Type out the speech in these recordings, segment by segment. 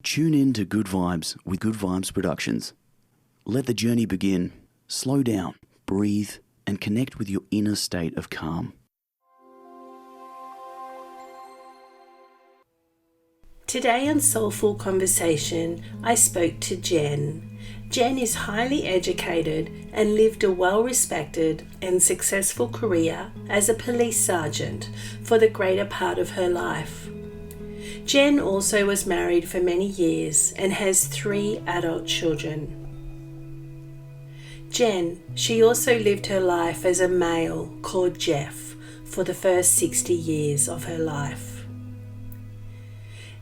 Tune in to Good Vibes with Good Vibes Productions. Let the journey begin. Slow down, breathe, and connect with your inner state of calm. Today on Soulful Conversation, I spoke to Jen. Jen is highly educated and lived a well-respected and successful career as a police sergeant for the greater part of her life. Jen also was married for many years and has 3 adult children. Jen, she also lived her life as a male called Jeff for the first 60 years of her life.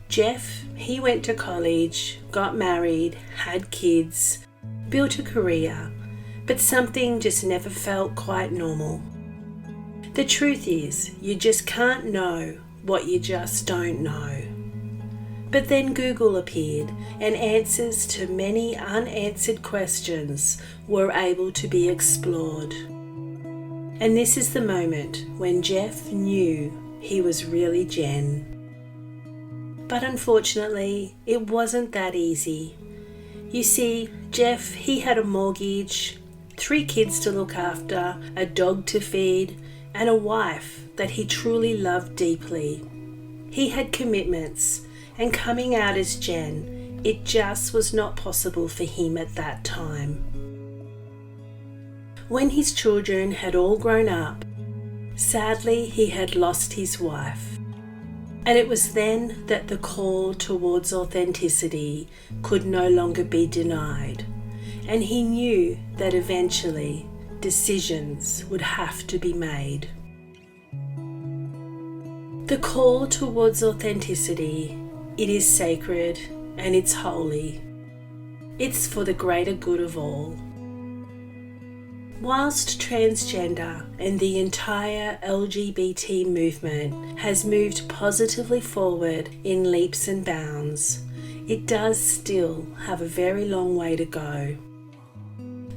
Jeff, he went to college, got married, had kids, built a career, but something just never felt quite normal. The truth is, you just can't know what you just don't know. But then Google appeared, and answers to many unanswered questions were able to be explored. And this is the moment when Jeff knew he was really Jen. But unfortunately, it wasn't that easy. You see, Jeff, he had a mortgage, 3 kids to look after, a dog to feed, and a wife that he truly loved deeply. He had commitments, and coming out as Jen, it just was not possible for him at that time. When his children had all grown up, sadly he had lost his wife. And it was then that the call towards authenticity could no longer be denied, and he knew that eventually decisions would have to be made. The call towards authenticity, it is sacred and it's holy. It's for the greater good of all. Whilst transgender and the entire LGBT movement has moved positively forward in leaps and bounds, it does still have a very long way to go.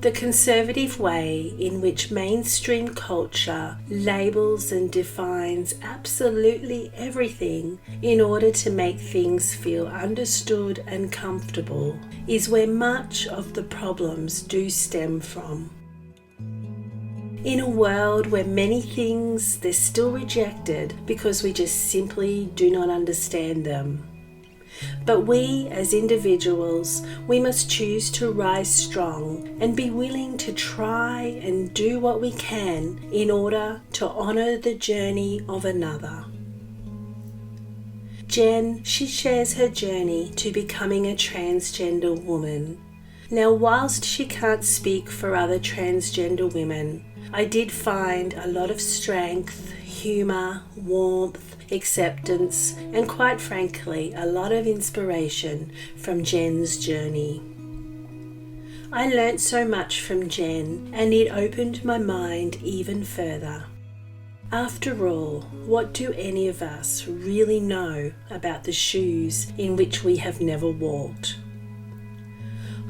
The conservative way in which mainstream culture labels and defines absolutely everything in order to make things feel understood and comfortable is where much of the problems do stem from. In a world where many things they're still rejected because we just simply do not understand them. But we as individuals, we must choose to rise strong and be willing to try and do what we can in order to honour the journey of another. Jen, she shares her journey to becoming a transgender woman. Now, whilst she can't speak for other transgender women, I did find a lot of strength, humour, warmth, acceptance, and quite frankly, a lot of inspiration from Jen's journey. I learnt so much from Jen, and it opened my mind even further. After all, what do any of us really know about the shoes in which we have never walked?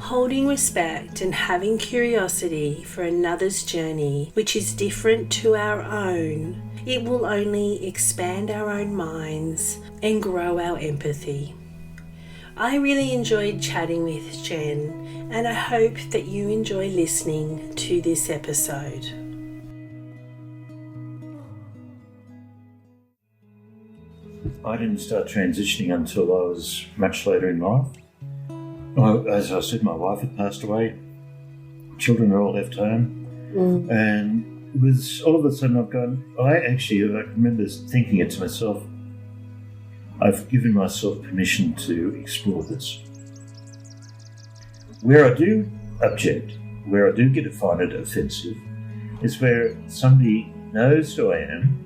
Holding respect and having curiosity for another's journey, which is different to our own, it will only expand our own minds and grow our empathy. I really enjoyed chatting with Jen, and I hope that you enjoy listening to this episode. I didn't start transitioning until I was much later in life. As I said, my wife had passed away, children are all left home, and it was all of a sudden I remember thinking it to myself, I've given myself permission to explore this. Where I do object, where I do find it offensive, is where somebody knows who I am,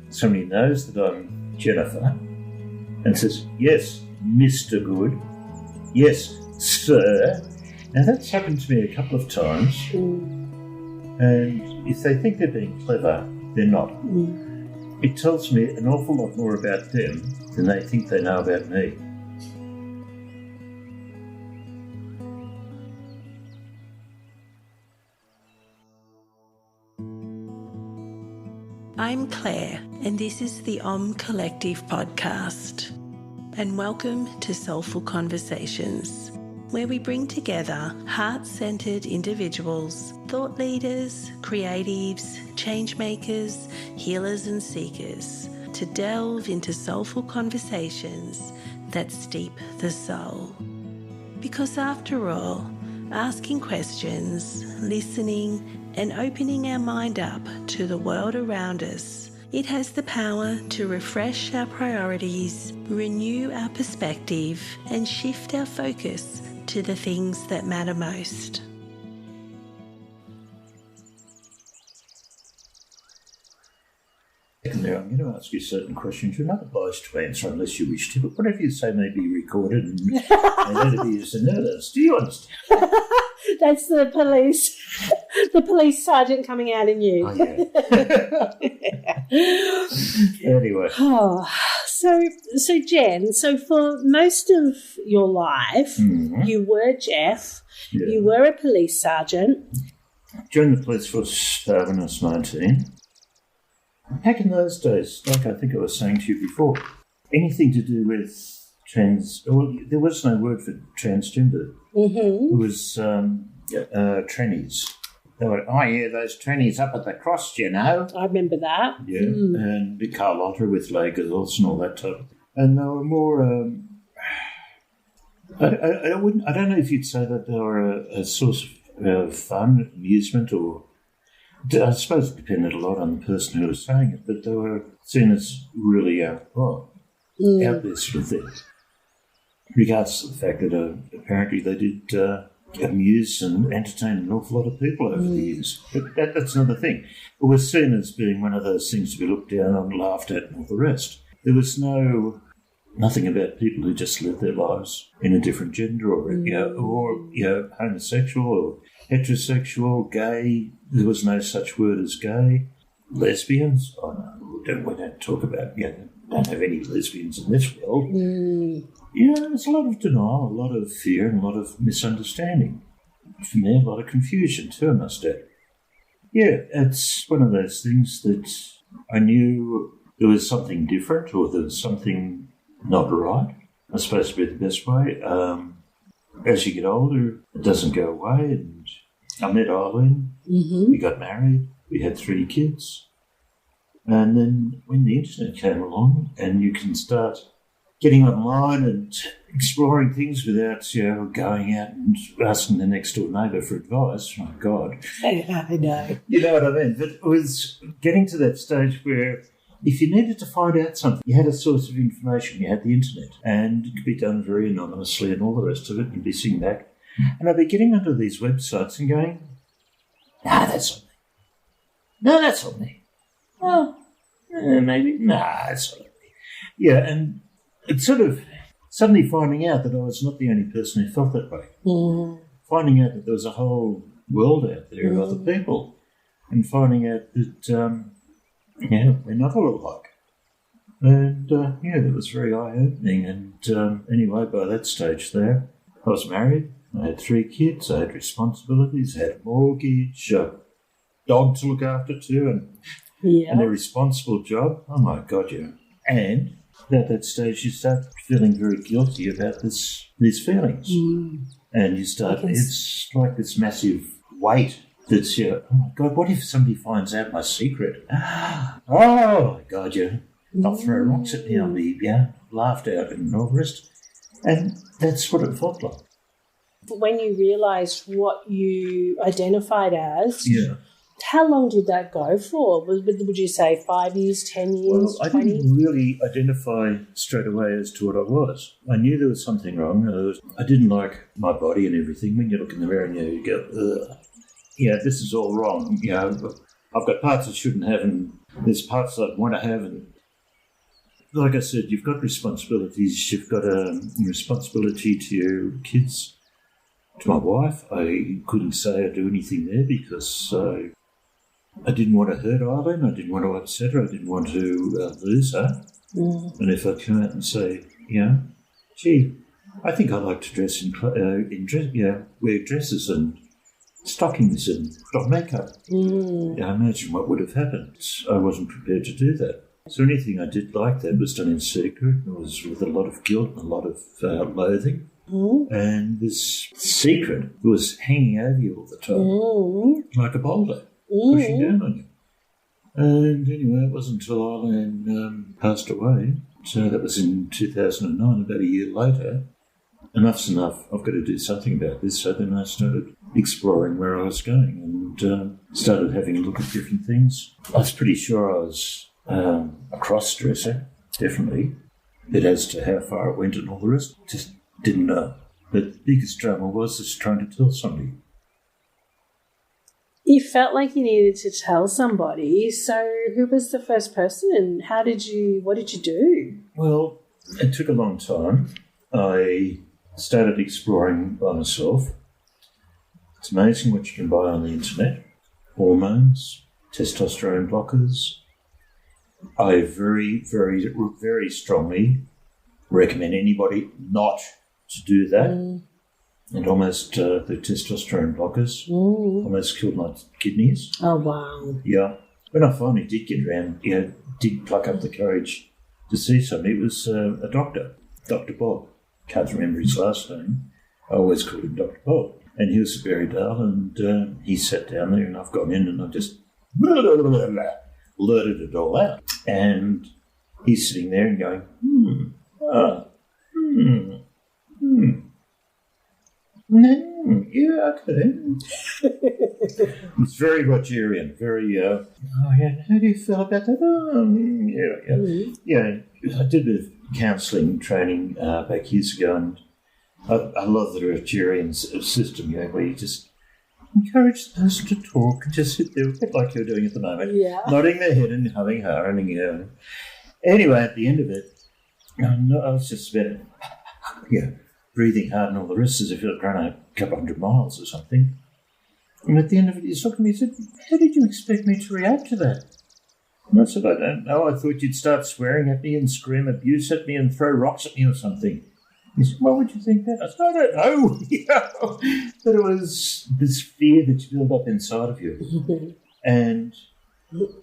somebody knows that I'm Jennifer, and says, yes, Mr. Good, yes, sir. Now that's happened to me a couple of times, and if they think they're being clever, they're not. It tells me an awful lot more about them than they think they know about me. I'm Claire, and this is the Collective podcast. and welcome to Soulful Conversations, where we bring together heart-centered individuals, thought leaders, creatives, change makers, healers and seekers to delve into soulful conversations that steep the soul. Because after all, asking questions, listening, and opening our mind up to the world around us, it has the power to refresh our priorities, renew our perspective, and shift our focus to the things that matter most. Secondly, I'm going to ask you certain questions. You're not obliged to answer unless you wish to, but whatever you say may be recorded and later be used in evidence. Do you understand? That's the police sergeant coming out in you. Oh, yeah. Anyway. Oh, so Jen, so for most of your life, you were Jeff, you were a police sergeant. Joined the police force when I was 19. Back in those days, like I think I was saying to you before, anything to do with there was no word for transgender. It was trannies. They were, those trannies up at the cross, you know. I remember that. Yeah, and Carlotta with lay girls and all that type. And they were more, I don't know if you'd say that they were a source of fun, amusement, or I suppose it depended a lot on the person who was saying it, but they were seen as really out there sort of thing. Regardless of the fact that apparently they did amuse and entertain an awful lot of people over the years. But that's another thing. It was seen as being one of those things to be looked down on, laughed at, and all the rest. There was nothing about people who just lived their lives in a different gender or homosexual or heterosexual, gay. There was no such word as gay. Lesbians? Oh, no, we don't talk about, don't have any lesbians in this world. Yeah, there's a lot of denial, a lot of fear, and a lot of misunderstanding. From there, a lot of confusion too, I must add. Yeah, it's one of those things that I knew there was something different or there was something not right. That's supposed to be the best way. As you get older, it doesn't go away. And I met Eileen. We got married. We had 3 kids. And then when the internet came along and you can start getting online and exploring things without, going out and asking the next door neighbour for advice. My God. I know. You know what I mean? But it was getting to that stage where if you needed to find out something, you had a source of information, you had the internet, and it could be done very anonymously and all the rest of it. You'd be sitting back. And I'd be getting onto these websites and going, that's on me. No, that's on me. Oh, maybe. That's on me. Yeah, and it's sort of suddenly finding out that I was not the only person who felt that way. Finding out that there was a whole world out there of other people. And finding out that, we're not all alike. And, that was very eye-opening. And anyway, by that stage there, I was married. I had 3 kids. I had responsibilities. I had a mortgage, a dog to look after too, and a responsible job. Oh, my God, yeah. And at that stage, you start feeling very guilty about these feelings. And you start, it's like this massive weight that's, oh my God, what if somebody finds out my secret? Oh my God, they'll throw rocks at me, I'll be, laughed at and all the rest. And that's what it felt like. When you realised what you identified as, how long did that go for? Would you say 5 years, 10 years, well, 20? I didn't really identify straight away as to what I was. I knew there was something wrong. I didn't like my body and everything. When you look in the mirror and you go, ugh, this is all wrong. I've got parts I shouldn't have and there's parts I'd want to have. And like I said, you've got responsibilities. You've got a responsibility to your kids, to my wife. I couldn't say or do anything there because I didn't want to hurt Eileen. I didn't want to upset her. I didn't want to lose her. And if I come out and say, gee, I think I like to dress wear dresses and stockings and put on makeup. Imagine what would have happened. I wasn't prepared to do that. So anything I did like that was done in secret. It was with a lot of guilt and a lot of loathing. And this secret was hanging over you all the time, like a boulder, pushing down on you. And anyway, it wasn't until Eileen passed away, so that was in 2009, about a year later. Enough's enough, I've got to do something about this. So then I started exploring where I was going and started having a look at different things. I was pretty sure I was a cross-dresser, definitely. But as to how far it went and all the rest, just didn't know. But the biggest drama was just trying to tell somebody. You felt like you needed to tell somebody. So who was the first person and what did you do? Well, it took a long time. I started exploring by myself. It's amazing what you can buy on the internet. Hormones, testosterone blockers. I very, very, very strongly recommend anybody not to do that. And almost the testosterone blockers almost killed my kidneys. Oh, wow. Yeah. When I finally did get around, did pluck up the courage to see somebody, it was a doctor, Dr. Bob. Can't remember his last name. I always called him Dr. Bob. And he was very dull, and he sat down there, and I've gone in and I just blurted it all out. And he's sitting there and going, yeah, okay. It's very Rogerian, very, how do you feel about that? Yeah, I did a bit of counselling training back years ago, and I love the Rogerian system, where you just encourage the person to talk and just sit there, a bit like you're doing at the moment, nodding their head and humming, harring. Anyway, at the end of it, I was just about, breathing hard and all the rest as if I'd run a couple 100 miles or something. And at the end of it, he looked at me and said, how did you expect me to react to that? And I said, I don't know. I thought you'd start swearing at me and scream abuse at me and throw rocks at me or something. He said, why would you think that? I said, I don't know. But it was this fear that you build up inside of you. And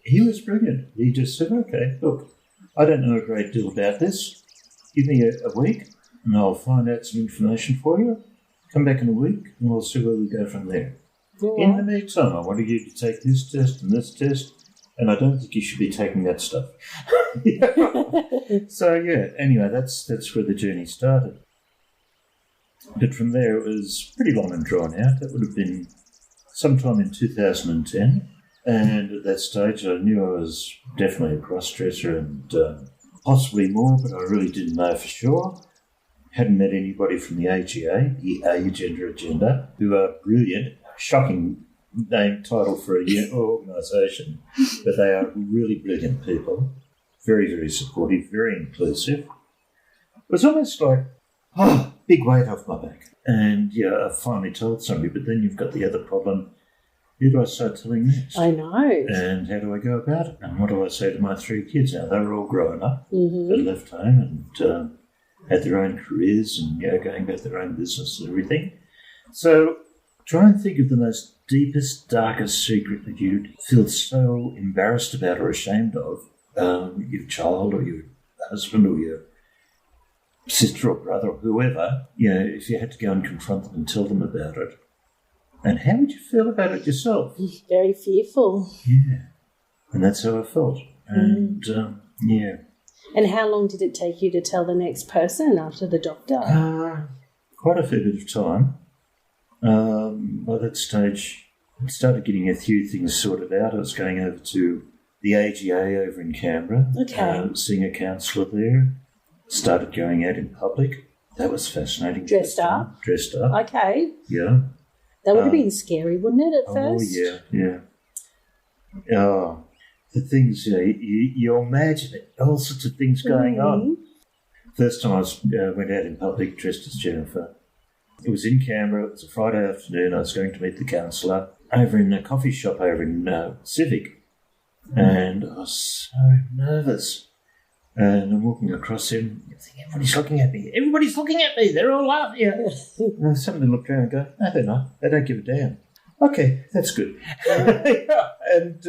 he was brilliant. He just said, okay, look, I don't know a great deal about this. Give me a week and I'll find out some information for you. Come back in a week and we'll see where we go from there. In the meantime, I want you to take this test and this test, and I don't think you should be taking that stuff. So, anyway, that's where the journey started. But from there, it was pretty long and drawn out. That would have been sometime in 2010. And at that stage, I knew I was definitely a cross-dresser and possibly more, but I really didn't know for sure. Hadn't met anybody from the AGA, the Agender Agenda, who are brilliant. Shocking name title for a organisation, but they are really brilliant people, very, very supportive, very inclusive. It was almost like, big weight off my back. And I finally told somebody, but then you've got the other problem. Who do I start telling next? I know. And how do I go about it? And what do I say to my 3 kids now? They're all grown up, they left home and had their own careers and going about their own business and everything. So try and think of the most deepest, darkest secret that you feel so embarrassed about or ashamed of, your child or your husband or your sister or brother or whoever, if you had to go and confront them and tell them about it. And how would you feel about it yourself? Very fearful. Yeah. And that's how I felt. And, And how long did it take you to tell the next person after the doctor? Quite a fair bit of time. By that stage, I started getting a few things sorted out. I was going over to the AGA over in Canberra, seeing a counsellor there. Started going out in public. That was fascinating. Dressed up? Dressed up. Okay. Yeah. That would have been scary, wouldn't it, at first? Oh, yeah. The things, you imagine it, all sorts of things going on. First time I went out in public dressed as Jennifer. It was in Canberra. It was a Friday afternoon. I was going to meet the counsellor over in a coffee shop over in Civic. And I was so nervous. And I'm walking across him. I think, everybody's looking at me. Everybody's looking at me. They're all laughing. And somebody looked around and go, no, they're not. They don't give a damn. Okay, that's good. And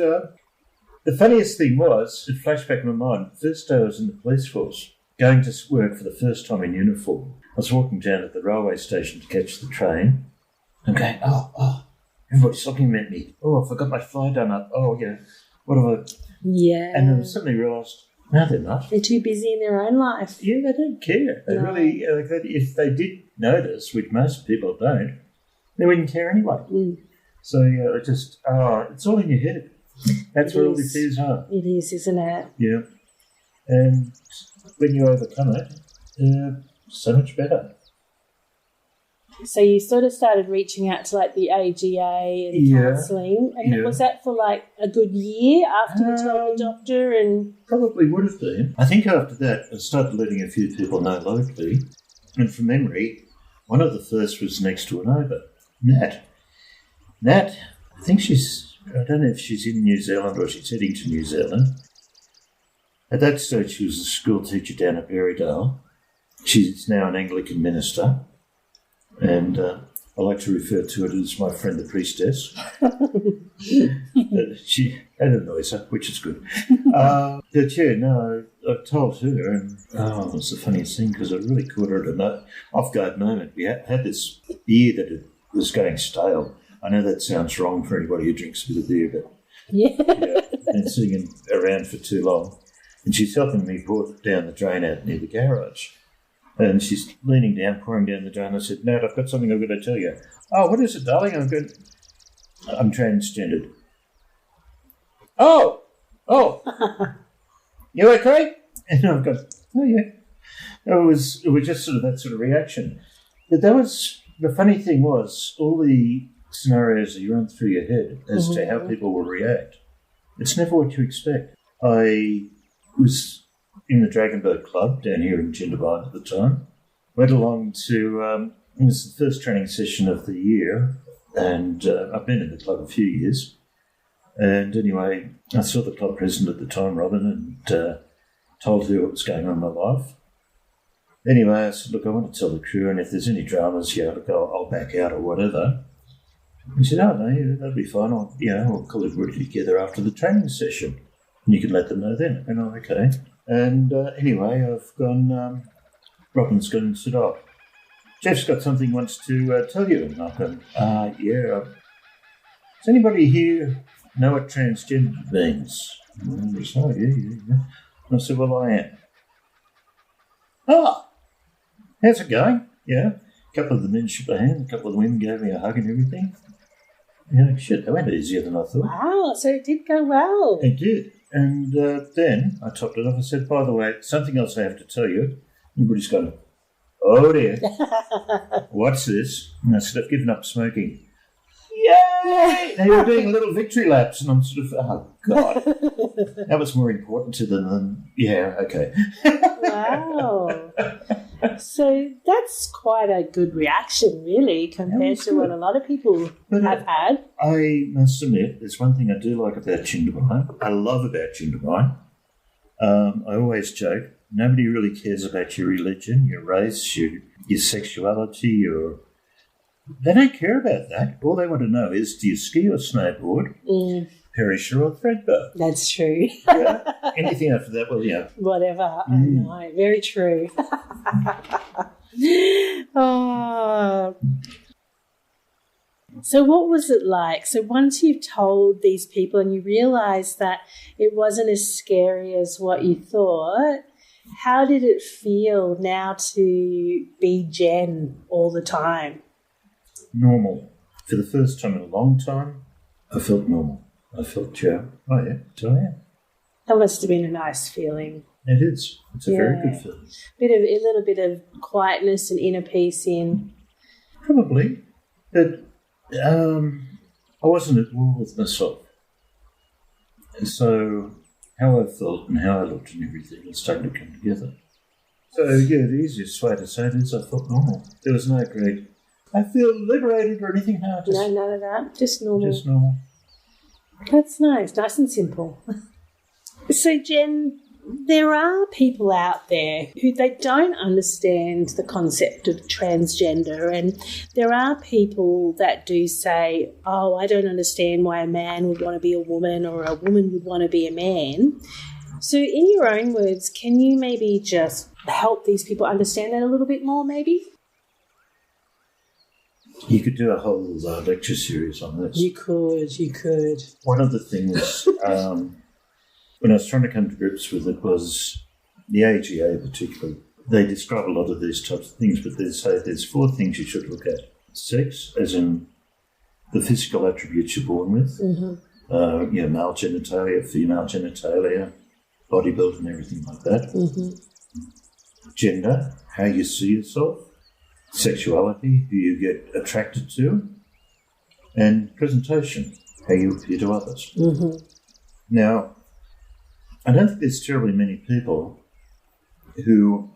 The funniest thing was, it flashed back in my mind, the first day I was in the police force, going to work for the first time in uniform. I was walking down at the railway station to catch the train. I'm going, everybody's looking at me. Oh, I forgot my fly done up. Oh, yeah, what have I... Yeah. And then I suddenly realised, no, they're not. They're too busy in their own life. Yeah, they don't care. They really, if they did notice, which most people don't, they wouldn't care anyway. Mm. So, it's all in your head. That's where all the fears are. It is, isn't it? Yeah. And when you overcome it, so much better. So you sort of started reaching out to like the AGA and counselling. And was that for like a good year after you told the doctor? And probably would have been. I think after that I started letting a few people know locally. And from memory, one of the first was next door neighbour, Nat. Nat, I don't know if she's in New Zealand or she's heading to New Zealand. At that stage she was a school teacher down at Berrydale. She's now an Anglican minister. And I like to refer to it as my friend the priestess. She had a noise, which is good. But I told her, and it was the funniest thing because I really caught her at an off-guard moment. We had this beer that it was going stale. I know that sounds wrong for anybody who drinks a bit of beer, but been sitting around for too long. And she's helping me pour down the drain out near the garage. And she's leaning down, pouring down the drain. I said, Nat, I've got something I've got to tell you. Oh, what is it, darling? I'm transgendered. Oh, you okay? And I've gone, oh, yeah. It was just sort of that sort of reaction. But the funny thing was, all the scenarios that you run through your head as to how people will react, it's never what you expect. I was in the Dragonboat Club down here in Jindabyne at the time. Went along to, it was the first training session of the year, and I've been in the club a few years. And anyway, I saw the club president at the time, Robin, and told her what was going on in my life. Anyway, I said, look, I want to tell the crew, and if there's any dramas, I'll back out or whatever. He said, oh, no, yeah, that'll be fine. We'll call everybody together after the training session, and you can let them know then. And I'm okay. And anyway, I've gone, Robin's gone and said, oh, Jeff's got something he wants to tell you. And I've gone, yeah. Does anybody here know what transgender means? And he said, oh, yeah. And I said, well, I am. Oh, how's it going? Yeah. A couple of the men shook my hand, a couple of the women gave me a hug and everything. Shit, they went easier than I thought. Wow, so it did go well. It did. And then I topped it off. I said, by the way, something else I have to tell you. Everybody's gone, oh dear, what's this? And I said, I've given up smoking. Yay! They were doing little victory laps, and I'm sort of, oh, God. That was more important to them than, yeah, okay. Wow. So that's quite a good reaction, really, compared to what a lot of people have had. I must admit, there's one thing I do like about Jindabyne. I love about Jindabyne. I always joke, nobody really cares about your religion, your race, your sexuality, they don't care about that. All they want to know is, do you ski or snowboard, Perisher or Threadbow? That's true. Yeah. Anything after that, well, yeah. Whatever. I know. Very true. Oh. So what was it like? So once you've told these people and you realise that it wasn't as scary as what you thought, how did it feel now to be Jen all the time? Normal. For the first time in a long time, I felt normal. I felt, oh yeah, so I am. That must have been a nice feeling. It is. It's a very good feeling. A little bit of quietness and inner peace in. Probably. But I wasn't at war with myself. And so how I felt and how I looked and everything was starting to come together. So, yeah, the easiest way to say it is I felt normal. There was no great, I feel liberated or anything. No, none of that. Just normal. Just normal. That's nice. Nice and simple. So, Jen, there are people out there who they don't understand the concept of transgender, and there are people that do say, oh, I don't understand why a man would want to be a woman or a woman would want to be a man. So in your own words, can you maybe just help these people understand that a little bit more maybe? You could do a whole lecture series on this. You could. One of the things when I was trying to come to grips with it was the AGA particularly. They describe a lot of these types of things, but they say there's 4 things you should look at. Sex, as in the physical attributes you're born with, male genitalia, female genitalia, body build and everything like that. Gender, how you see yourself. Sexuality, who you get attracted to. And presentation, how you appear to others. Now, I don't think there's terribly many people who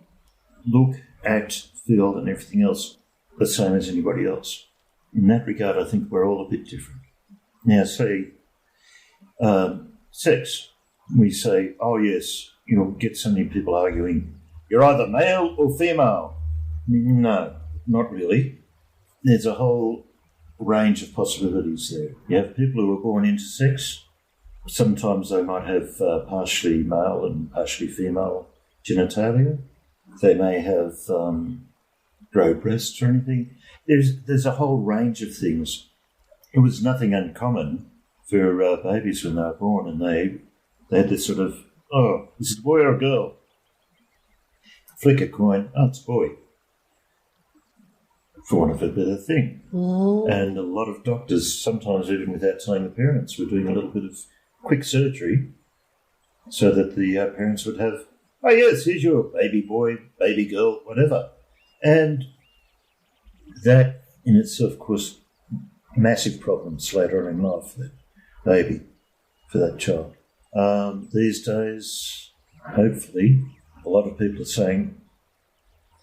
look, act, feel and everything else the same as anybody else. In that regard, I think we're all a bit different. Now, say, sex. We say, oh, yes, you'll get so many people arguing, you're either male or female. No, not really. There's a whole range of possibilities there. You have people who are born into sex. Sometimes they might have partially male and partially female genitalia. They may have grow breasts or anything. There's a whole range of things. It was nothing uncommon for babies when they were born, and they had this sort of, oh, is it a boy or a girl? Flick a coin, oh, it's a boy. For want of a better thing. And a lot of doctors, sometimes even without telling the parents, were doing a little bit of quick surgery so that the parents would have, oh yes, here's your baby boy, baby girl, whatever. And that in itself caused massive problems later on in life for that baby, for that child. These days, hopefully, a lot of people are saying,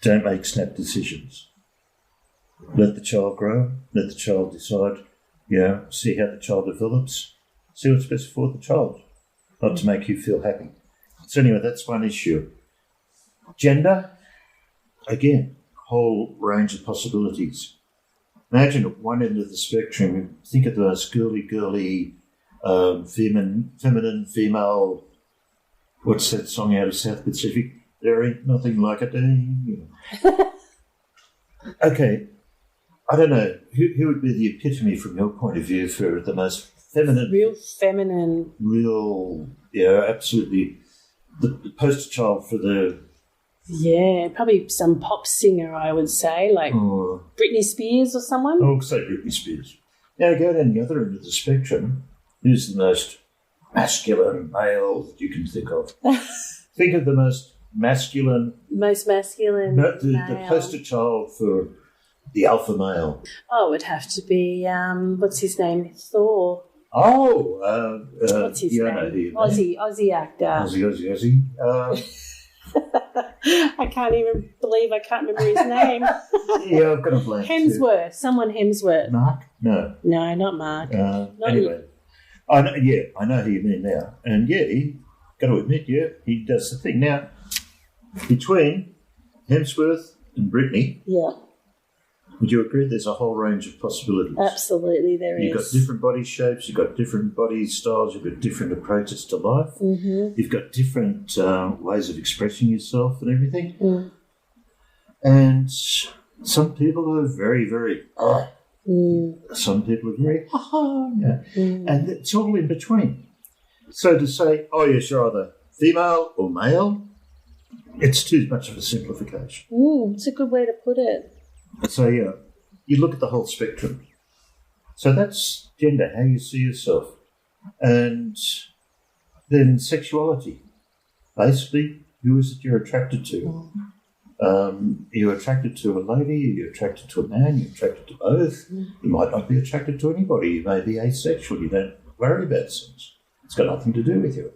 don't make snap decisions. Let the child grow, let the child decide, see how the child develops, see what's best for the child, not to make you feel happy. So anyway, that's one issue. Gender, again, whole range of possibilities. Imagine at one end of the spectrum, think of those girly, feminine, female, what's that song out of South Pacific? There ain't nothing like a day. Okay. I don't know, who would be the epitome from your point of view for the most feminine? Real feminine. Real, absolutely. The poster child for the... Yeah, probably some pop singer, I would say, like Britney Spears or someone. I would say Britney Spears. Now, go down the other end of the spectrum. Who's the most masculine male that you can think of? Think of the most masculine... Most masculine male. The poster child for... the alpha male. Oh, it would have to be, what's his name? Thor. Oh, what's his name? Aussie actor. Aussie. I can't even believe I can't remember his name. Yeah, I've got a blank. Hemsworth. Someone Hemsworth. Mark? No, not Mark. Anyway, I know who you mean now. And got to admit, he does the thing. Now, between Hemsworth and Britney, would you agree there's a whole range of possibilities? Absolutely, there is. You've got different body shapes, you've got different body styles, you've got different approaches to life, you've got different ways of expressing yourself and everything. And some people are very, very, some people are very, and it's all in between. So to say, oh yes, you're either female or male, it's too much of a simplification. It's a good way to put it. So, you look at the whole spectrum. So that's gender, how you see yourself. And then sexuality. Basically, who is it you're attracted to? You're attracted to a lady, you're attracted to a man, you're attracted to both. You might not be attracted to anybody. You may be asexual. You don't worry about sex. It's got nothing to do with you.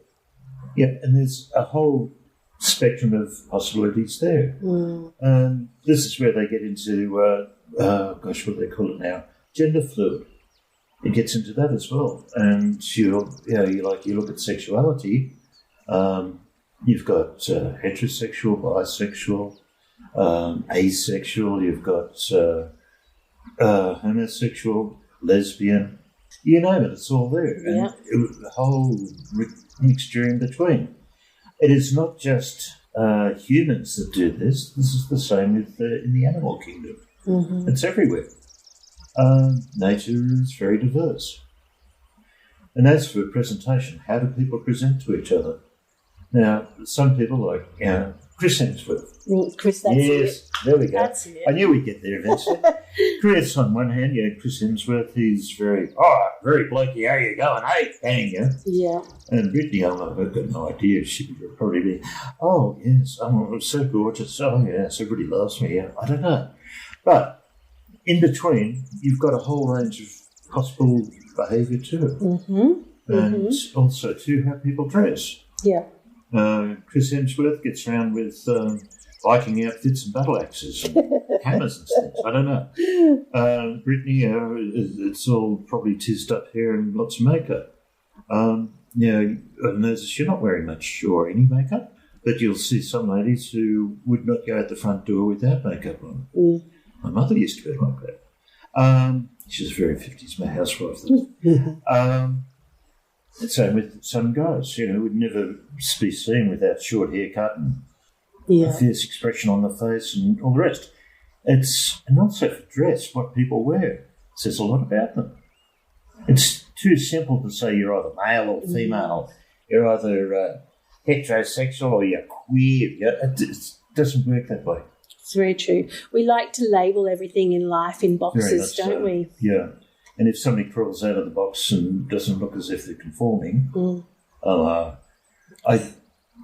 Yeah, and there's a whole spectrum of possibilities there. And this is where they get into, what do they call it now? Gender fluid. It gets into that as well. And you look at sexuality. You've got heterosexual, bisexual, asexual. You've got homosexual, lesbian. You name it, it's all there. Yeah. And the whole mixture in between. It is not just humans that do this. This is the same with in the animal kingdom. Mm-hmm. It's everywhere. Nature is very diverse. And as for presentation, how do people present to each other? Now, some people like Chris Hemsworth. Chris, that's yes, there we go. That's it. I knew we'd get there eventually. Chris, on one hand, Chris Hemsworth, he's very blokey, how you going? Hey, bang, Yeah. And Brittany, I've got no idea. She would probably be, oh, yes, I'm so gorgeous. Oh, yes, everybody loves me. Yeah, I don't know. But in between, you've got a whole range of possible behaviour too. Mm-hmm. And also, too, how people dress. Yeah. Chris Hemsworth gets around with Viking outfits and battle axes and hammers and things. I don't know. Brittany, it's all probably tizzed up hair and lots of makeup. I notice she's not wearing much or any makeup, but you'll see some ladies who would not go out the front door without makeup on. Mm. My mother used to be like that. She was very 50s, my housewife. Same with some guys, would never be seen without short haircut and a fierce expression on the face and all the rest. And also for dress, what people wear says a lot about them. It's too simple to say you're either male or female, you're either heterosexual or you're queer. It doesn't work that way. It's very true. We like to label everything in life in boxes, don't we? Yeah. And if somebody crawls out of the box and doesn't look as if they're conforming, I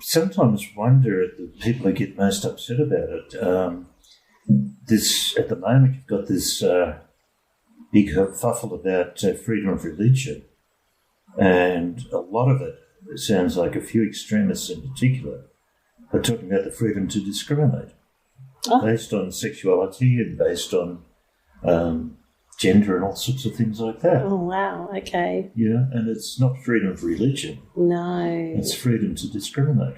sometimes wonder at the people who get most upset about it. At the moment, you've got this big kerfuffle about freedom of religion, and a lot of it sounds like a few extremists in particular are talking about the freedom to discriminate based on sexuality and based on gender and all sorts of things like that. Oh, wow, okay. Yeah, and it's not freedom of religion. No. It's freedom to discriminate.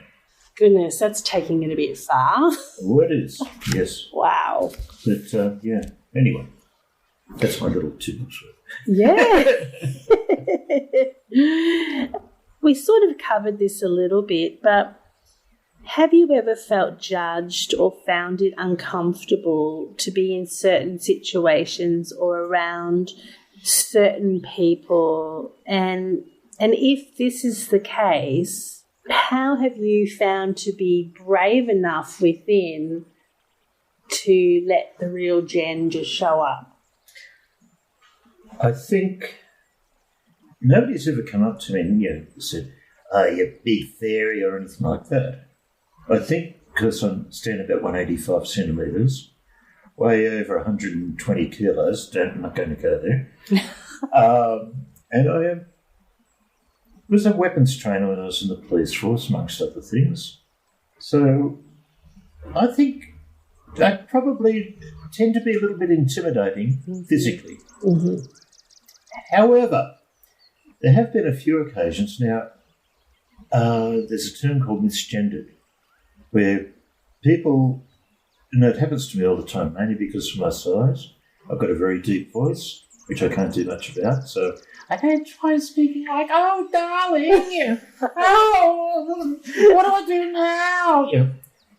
Goodness, that's taking it a bit far. Oh, it is, yes. Wow. But, anyway, that's my little 2 books worth. Yeah. We sort of covered this a little bit, but have you ever felt judged or found it uncomfortable to be in certain situations or around certain people? And if this is the case, how have you found to be brave enough within to let the real Jen just show up? I think nobody's ever come up to me and said, oh, you big fairy or anything like that. I think because I'm standing about 185 centimetres, way over 120 kilos, I'm not going to go there. And I was a weapons trainer when I was in the police force, amongst other things. So I think I probably tend to be a little bit intimidating physically. Mm-hmm. However, there have been a few occasions now, there's a term called misgendered, where people, it happens to me all the time, mainly because of my size. I've got a very deep voice, which I can't do much about, so I don't try speaking like, oh, darling, oh, what do I do now?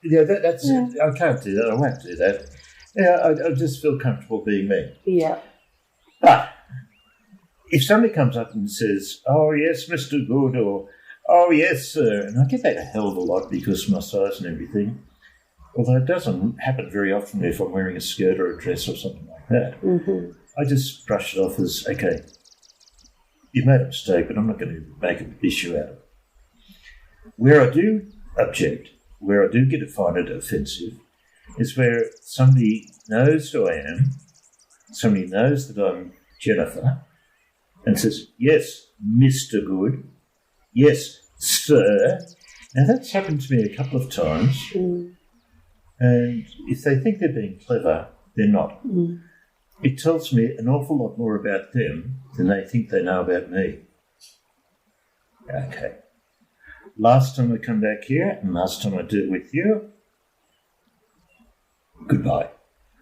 That's it. I can't do that. I won't do that. I just feel comfortable being me. Yeah. But if somebody comes up and says, oh, yes, Mr. Good, or oh, yes, sir, and I get that a hell of a lot because of my size and everything, although it doesn't happen very often if I'm wearing a skirt or a dress or something like that. Mm-hmm. I just brush it off as, okay, you've made a mistake, but I'm not going to make an issue out of it. Where I do object, where I do find it offensive, is where somebody knows who I am, somebody knows that I'm Jennifer, and says, yes, Mr. Good, yes, sir. Now, that's happened to me a couple of times, and if they think they're being clever, they're not. Mm. It tells me an awful lot more about them than they think they know about me. Okay. last time I come back here and last time I do it with you, goodbye.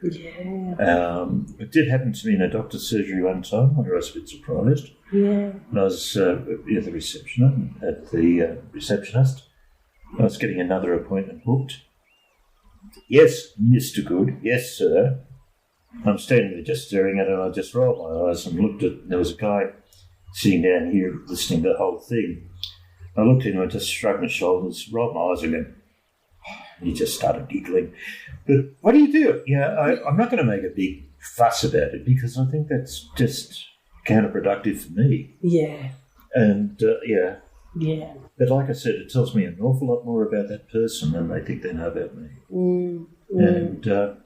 Yeah. It did happen to me in a doctor's surgery one time where I was a bit surprised. Yeah. And I was the receptionist. I was getting another appointment booked. Yes, Mr. Good. Yes, sir. I'm standing there just staring at it, and I just rolled my eyes and looked at, there was a guy sitting down here listening to the whole thing. I looked at him, I just shrugged my shoulders, rolled my eyes again. He just started giggling. But what do you do? I'm not going to make a big fuss about it because I think that's just counterproductive for me. Yeah. And, Yeah. But like I said, it tells me an awful lot more about that person than they think they know about me. And I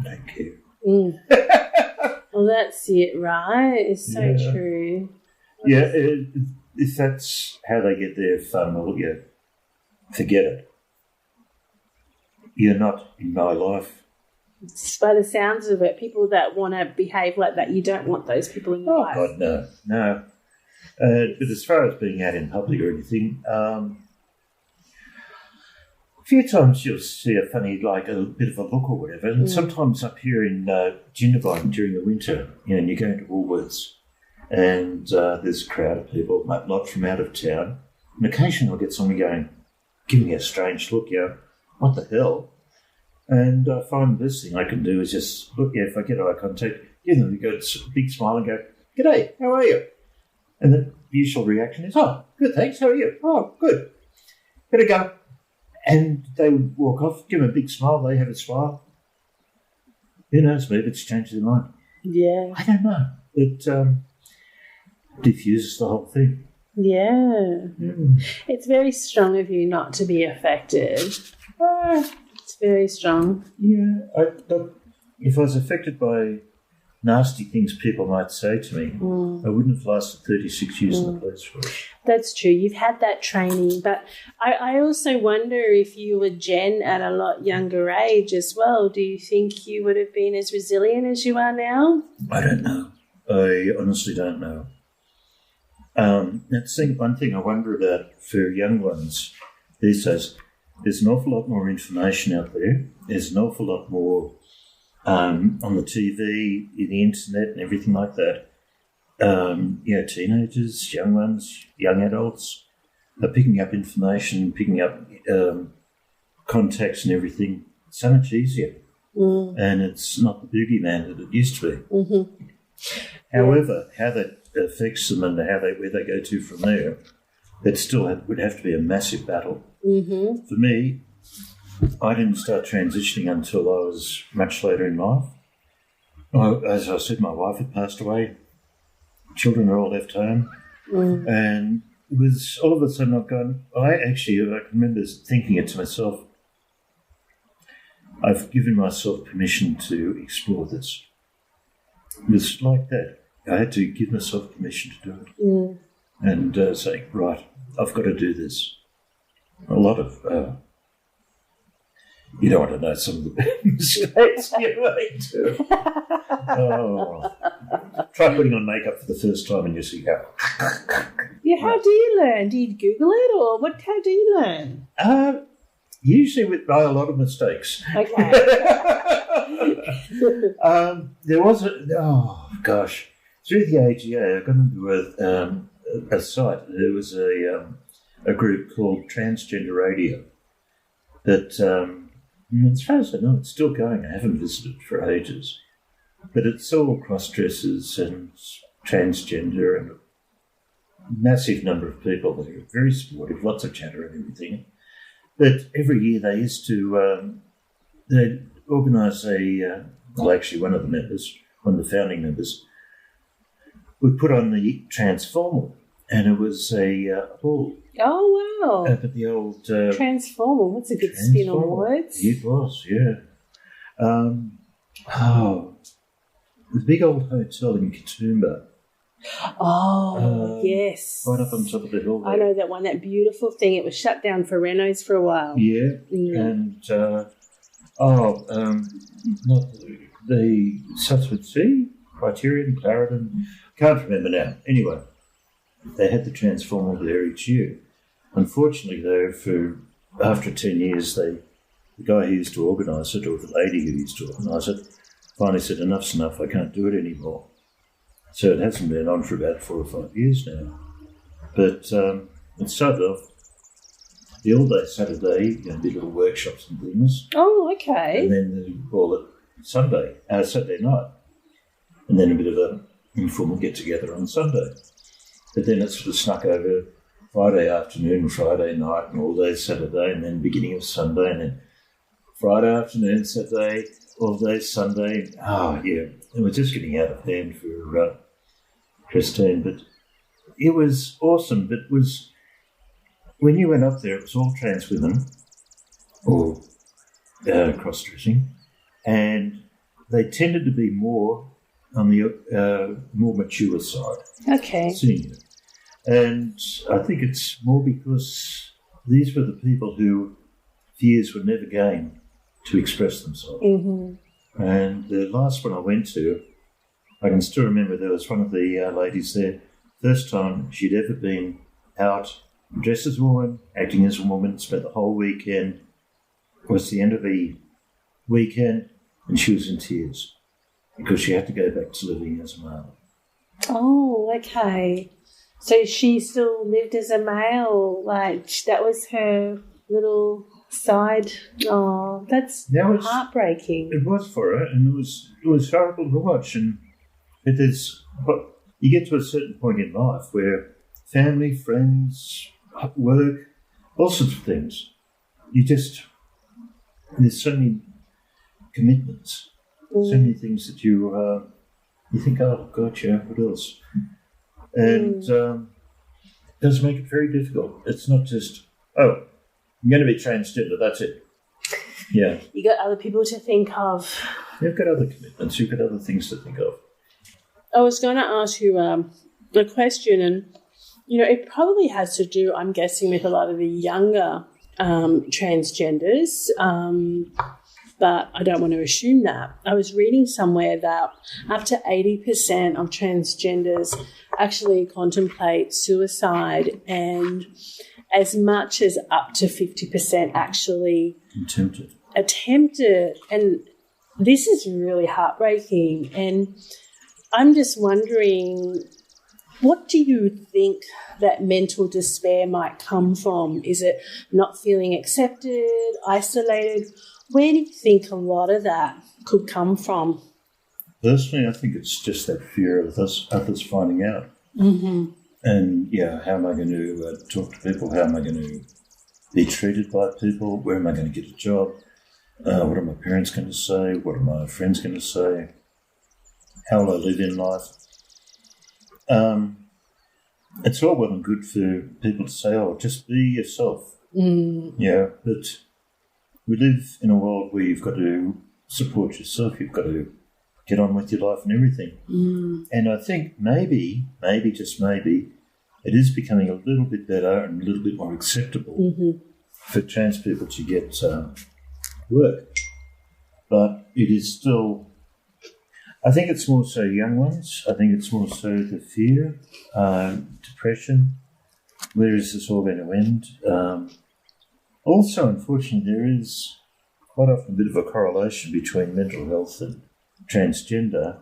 don't care. Well, that's it, right? It's so true. Yeah, if that's how they get their fun, well, forget it. You're not in my life. By the sounds of it, people that want to behave like that, you don't want those people in your life. Oh, God, no. But as far as being out in public or anything, a few times you'll see a funny, like a bit of a look or whatever, and sometimes up here in Jindabyne during the winter, and you go into Woolworths, and there's a crowd of people, not from out of town, and occasionally I'll get someone giving me a strange look, what the hell? And I find the best thing I can do is just look, if I get eye contact, give them a big smile and go, "G'day, how are you?" And the usual reaction is, "Oh, good, thanks, how are you?" "Oh, good. Better go." And they would walk off, give them a big smile, they have a smile. Who knows, maybe it's changed their mind. Yeah. I don't know. It diffuses the whole thing. Yeah. It's very strong of you not to be affected. It's very strong. Yeah. If I was affected by nasty things people might say to me, I wouldn't have lasted 36 years in the police force. That's true. You've had that training. But I also wonder if you were Jen at a lot younger age as well. Do you think you would have been as resilient as you are now? I don't know. I honestly don't know. That's one thing I wonder about for young ones these days. There's an awful lot more information out there. There's an awful lot more on the TV, the internet and everything like that. Teenagers, young ones, young adults are picking up information, picking up contacts and everything so much easier. And it's not the boogeyman that it used to be. However, how that affects them and where they go to from there, it still would have to be a massive battle. For me, I didn't start transitioning until I was much later in life. As I said, my wife had passed away. Children are all left home. And it was all of a sudden I can remember thinking it to myself, I've given myself permission to explore this. It was like that. I had to give myself permission to do it. And say, right, I've got to do this. A lot of... you don't want to know some of the mistakes you made too. Try putting on makeup for the first time and you see how... Yeah, how do you learn? Do you Google it or how do you learn? Usually by a lot of mistakes. Okay. There was through the AGA I got into a site. There was a group called Transgender Radio that, as far as I know, it's still going. I haven't visited for ages. But it's all cross-dressers and transgender and a massive number of people that are very supportive, lots of chatter and everything. But every year they used to they'd organise one of the founding members, would put on the Transformal, and it was a ball. Oh, wow. But the old... Transformal, that's a good spin on words. It was, yeah. The big old hotel in Katoomba. Oh, yes. Right up on top of the hill there. I know that one, that beautiful thing. It was shut down for renos for a while. Yeah, and, not the Sussex Sea, Criterion, Clarendon, can't remember now. Anyway, they had the transformer there each year. Unfortunately, though, after 10 years, the guy who used to organise it, or the lady who used to organise it, finally said, enough's enough, I can't do it anymore. So it hasn't been on for about 4 or 5 years now. But it started off the all-day Saturday, the little workshops and things. Oh, okay. And then they call it Saturday night. And then a bit of an informal get-together on Sunday. But then it sort of snuck over Friday afternoon, Friday night, and all day Saturday, and then beginning of Sunday, and then Friday afternoon, Saturday, all day Sunday. Oh, yeah. It was just getting out of hand for Christine. But it was awesome. But when you went up there, it was all trans women, or cross-dressing, and they tended to be more on the more mature side. Okay. Senior. And I think it's more because these were the people who fears were never game to express themselves. Mm-hmm. And the last one I went to, I can still remember there was one of the ladies there, first time she'd ever been out, dressed as a woman, acting as a woman, spent the whole weekend. It was the end of the weekend, and she was in tears because she had to go back to living as a male. Oh, okay. So she still lived as a male, like that was her little side. Oh, that's heartbreaking. It was for her, and it was horrible to watch. But you get to a certain point in life where family, friends, work, all sorts of things, there's so many commitments, so many things that you think, oh, God, yeah, what else? And it does make it very difficult. It's not just, oh, I'm going to be transgender, that's it. Yeah. You got other people to think of. You've got other commitments. You've got other things to think of. I was going to ask you a question, and, it probably has to do, I'm guessing, with a lot of the younger transgenders, but I don't want to assume that. I was reading somewhere that up to 80% of transgenders actually contemplate suicide, and as much as up to 50% actually attempted. And this is really heartbreaking. And I'm just wondering, what do you think that mental despair might come from? Is it not feeling accepted, isolated? Where do you think a lot of that could come from? Personally, I think it's just that fear of others finding out. Mm-hmm. And, how am I going to talk to people? How am I going to be treated by people? Where am I going to get a job? What are my parents going to say? What are my friends going to say? How will I live in life? It's all well and good for people to say, oh, just be yourself. Mm. Yeah, but we live in a world where you've got to support yourself. You've got to get on with your life and everything. Mm. And I think maybe, just maybe, it is becoming a little bit better and a little bit more acceptable for trans people to get work. But it is still, I think it's more so young ones. I think it's more so the fear, depression. Where is this all going to end? Also, unfortunately, there is quite often a bit of a correlation between mental health and transgender.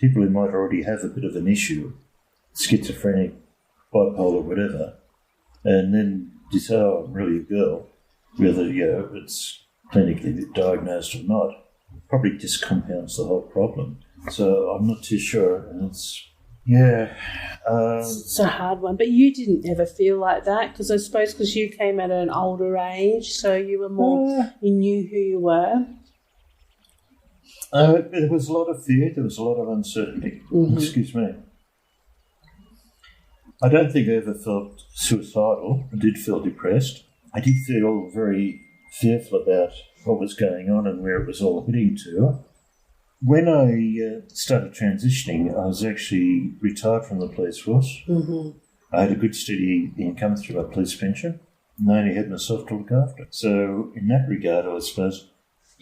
People who might already have a bit of an issue, schizophrenic, bipolar, whatever, and then decide, oh, I'm really a girl, whether it's clinically diagnosed or not, probably just compounds the whole problem. So I'm not too sure, and it's it's a hard one, but you didn't ever feel like that, because I suppose because you came at an older age, so you were more, you knew who you were. There was a lot of fear, there was a lot of uncertainty. Mm-hmm. Excuse me. I don't think I ever felt suicidal. I did feel depressed. I did feel very fearful about what was going on and where it was all heading to. When I started transitioning, I was actually retired from the police force. Mm-hmm. I had a good steady income through my police pension, and I only had myself to look after. So in that regard, I suppose,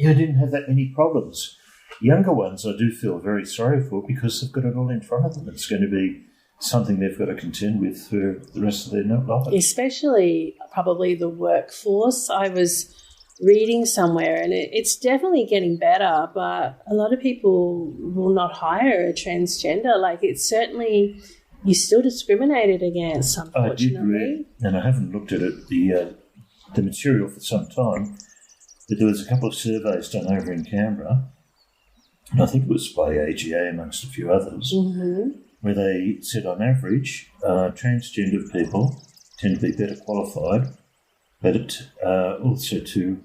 I didn't have that many problems. Younger ones I do feel very sorry for because they've got it all in front of them. It's going to be something they've got to contend with for the rest of their life. Especially probably the workforce. I was reading somewhere, and it's definitely getting better, but a lot of people will not hire a transgender. Like, it's certainly, you're still discriminated against, unfortunately. I did read, and I haven't looked at it, the material for some time, but there was a couple of surveys done over in Canberra, and I think it was by AGA amongst a few others, where they said on average, transgender people tend to be better qualified, but also to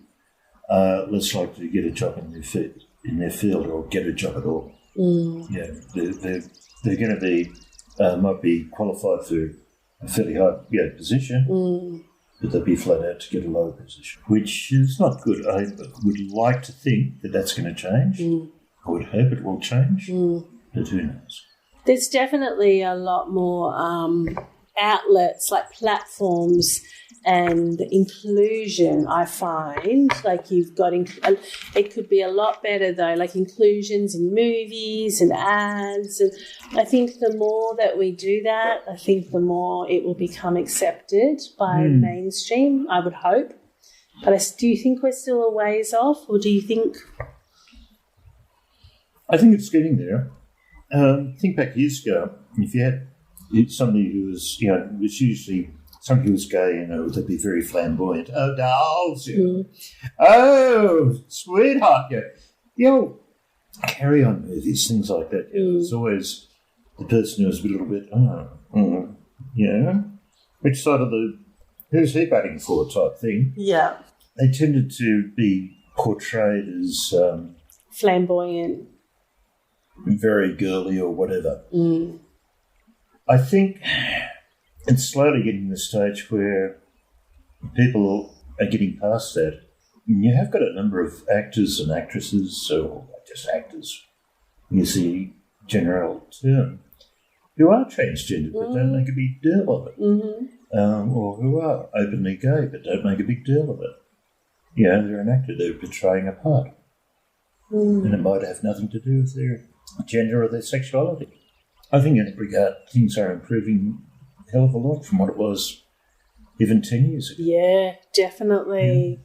less likely to get a job in their field or get a job at all. Yeah, they're going to be might be qualified for a fairly high position, but they'll be flat out to get a lower position, which is not good. I would like to think that that's going to change. I would hope it will change, but who knows? There's definitely a lot more outlets, like platforms and inclusion, I find. Like, you've got, it could be a lot better though, like inclusions in movies and ads. And I think the more that we do that, I think the more it will become accepted by mainstream, I would hope. But do you think we're still a ways off, or do you think? I think it's getting there. Think back years ago, if you had somebody who was, it was usually somebody who was gay, they'd be very flamboyant. Oh, dolls, oh, sweetheart, Carry On movies, things like that. There's always the person who was a little bit, which side of who's he batting for type thing. Yeah. They tended to be portrayed as flamboyant, very girly or whatever. I think it's slowly getting to the stage where people are getting past that. You have got a number of actors and actresses, or just actors, use the general term, who are transgender but don't make a big deal of it, or who are openly gay but don't make a big deal of it. They're an actor, they're portraying a part, and it might have nothing to do with their gender or their sexuality. I think in that regard, things are improving a hell of a lot from what it was even 10 years ago. Yeah, definitely.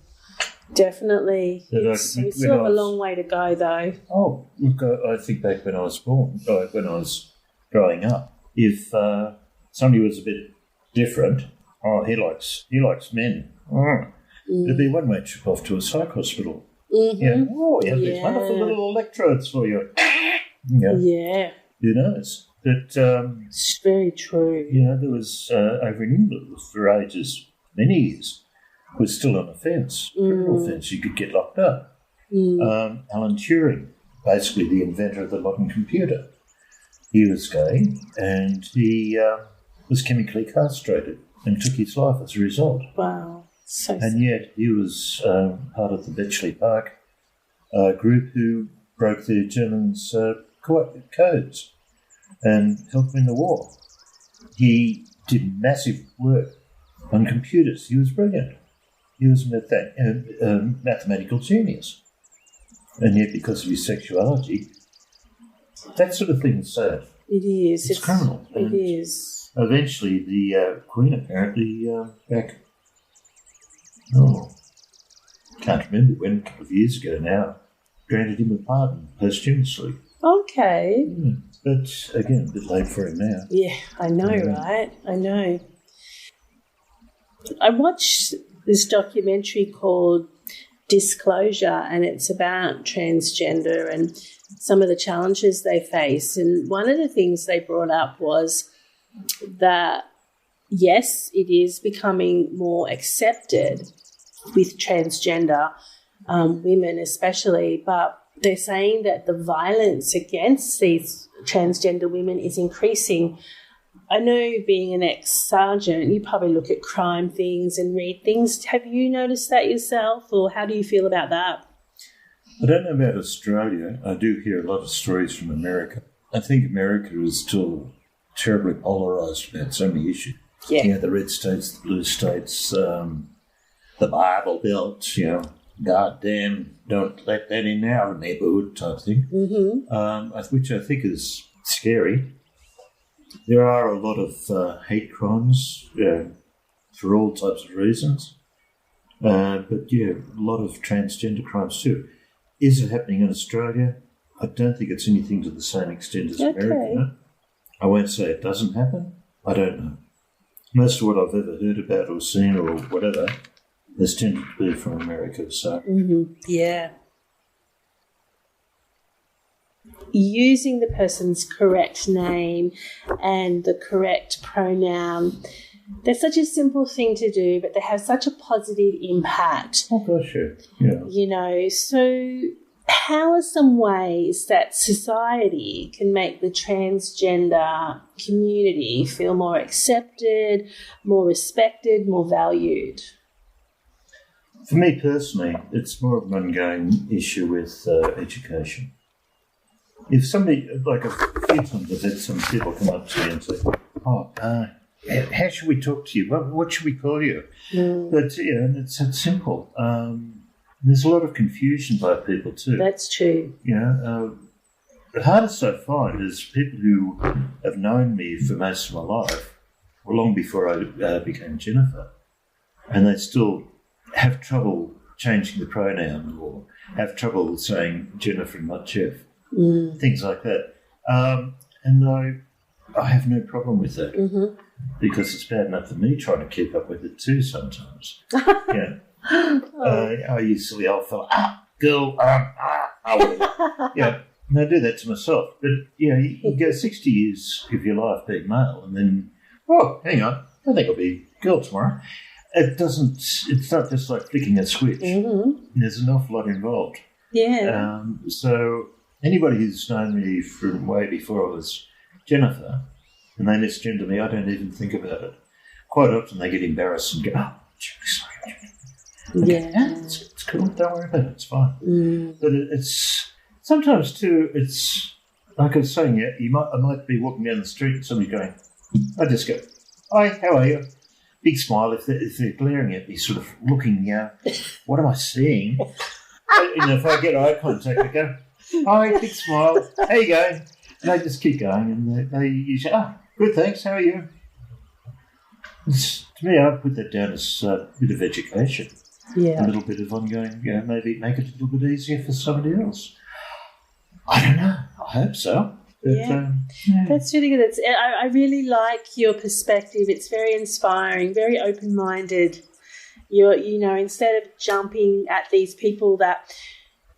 Definitely. We still have a long way to go, though. Oh, look, I think back when I was born, when I was growing up, if somebody was a bit different, he likes men. There'd be one way trip off to a psych hospital. You have these wonderful little electrodes for you. Yeah. Who knows? But it's very true. There was over in England for ages, many years, was still on a fence, criminal offence. You could get locked up. Alan Turing, basically the inventor of the modern computer, he was gay and he was chemically castrated and took his life as a result. Wow, so sad. And yet he was part of the Bletchley Park group who broke the Germans' codes and helped win the war. He did massive work on computers. He was brilliant. He was a mathematical genius. And yet, because of his sexuality, that sort of thing is sad. It is. It's criminal. It is. Eventually, the Queen apparently can't remember when, a couple of years ago now, granted him a pardon posthumously. Okay. But again, a bit late for him now. Yeah, I know, right? I know. I watched this documentary called Disclosure, and it's about transgender and some of the challenges they face. And one of the things they brought up was that, yes, it is becoming more accepted with transgender women especially, but they're saying that the violence against these transgender women is increasing. I know, being an ex-sergeant, you probably look at crime things and read things. Have you noticed that yourself, or how do you feel about that? I don't know about Australia. I do hear a lot of stories from America. I think America is still terribly polarised about so many issues. Yeah. The red states, the blue states, the Bible Belt, God damn, don't let that in our neighbourhood type thing, which I think is scary. There are a lot of hate crimes for all types of reasons. But yeah, a lot of transgender crimes too. Is it happening in Australia? I don't think it's anything to the same extent as America. No? I won't say it doesn't happen. I don't know. Most of what I've ever heard about or seen or whatever has tended to be from America. So Yeah. Using the person's correct name and the correct pronoun, they're such a simple thing to do, but they have such a positive impact. Oh, gosh, yeah. You know, so how are some ways that society can make the transgender community feel more accepted, more respected, more valued? For me personally, it's more of an ongoing issue with education. If somebody, like a few times I've had some people come up to me and say, how should we talk to you? What should we call you? But, and it's that simple. There's a lot of confusion by people too. That's true. The hardest I find is people who have known me for most of my life, or long before I became Jennifer, and they still have trouble changing the pronoun or have trouble saying Jennifer and not Jeff, things like that. And I have no problem with that because it's bad enough for me trying to keep up with it too sometimes. You silly old fella, girl, whatever. And I do that to myself. But, you go 60 years of your life being male and then, hang on, I think I'll be girl tomorrow. It's not just like flicking a switch. There's an awful lot involved. Yeah. So anybody who's known me from way before I was Jennifer and they misgender me, I don't even think about it. Quite often they get embarrassed and go, sorry. Okay, it's cool, don't worry about it, it's fine. But it's sometimes too, it's like I was saying, I might be walking down the street and somebody going, I just go, hi, how are you? Big smile if they're glaring at me, sort of looking, what am I seeing? If I get eye contact, I go, hi, big smile, how you going? And they just keep going and they usually, good, thanks, how are you? To me, I put that down as a bit of education. A little bit of ongoing, maybe make it a little bit easier for somebody else. I don't know. I hope so. But, That's really good. I really like your perspective. It's very inspiring, very open-minded. Instead of jumping at these people that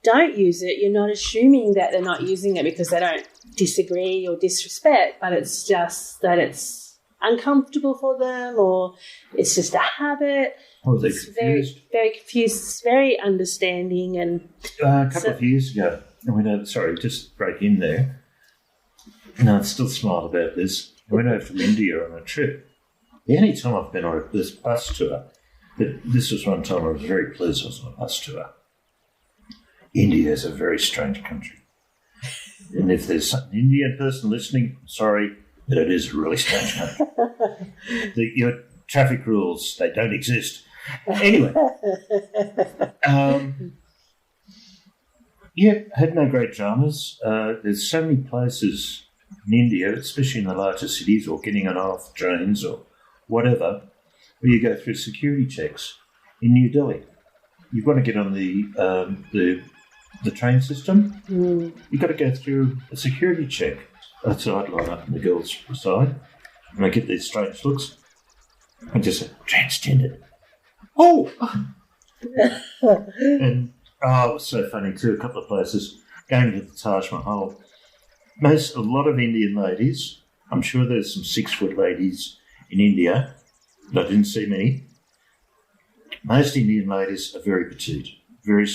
don't use it, you're not assuming that they're not using it because they don't disagree or disrespect, but it's just that it's uncomfortable for them or it's just a habit. They're confused. Very, very confused. It's very understanding. And a couple of years ago, just break in there. No, I still smile about this. I went over to India on a trip. The only time I've been on this bus tour, but this was one time I was very pleased I was on a bus tour. India is a very strange country. And if there's an Indian person listening, sorry, but it is a really strange country. Your traffic rules, they don't exist. Anyway, had no great dramas. There's so many places in India, especially in the larger cities or getting on off trains or whatever, where you go through security checks. In New Delhi, you've got to get on the train system. You've got to go through a security check. So I'd line up on the girls' side and I get these strange looks. I just say, transgender. Oh! And it was so funny too, a couple of places, going to the Taj Mahal. A lot of Indian ladies, I'm sure there's some 6-foot ladies in India, but I didn't see many. Most Indian ladies are very petite, very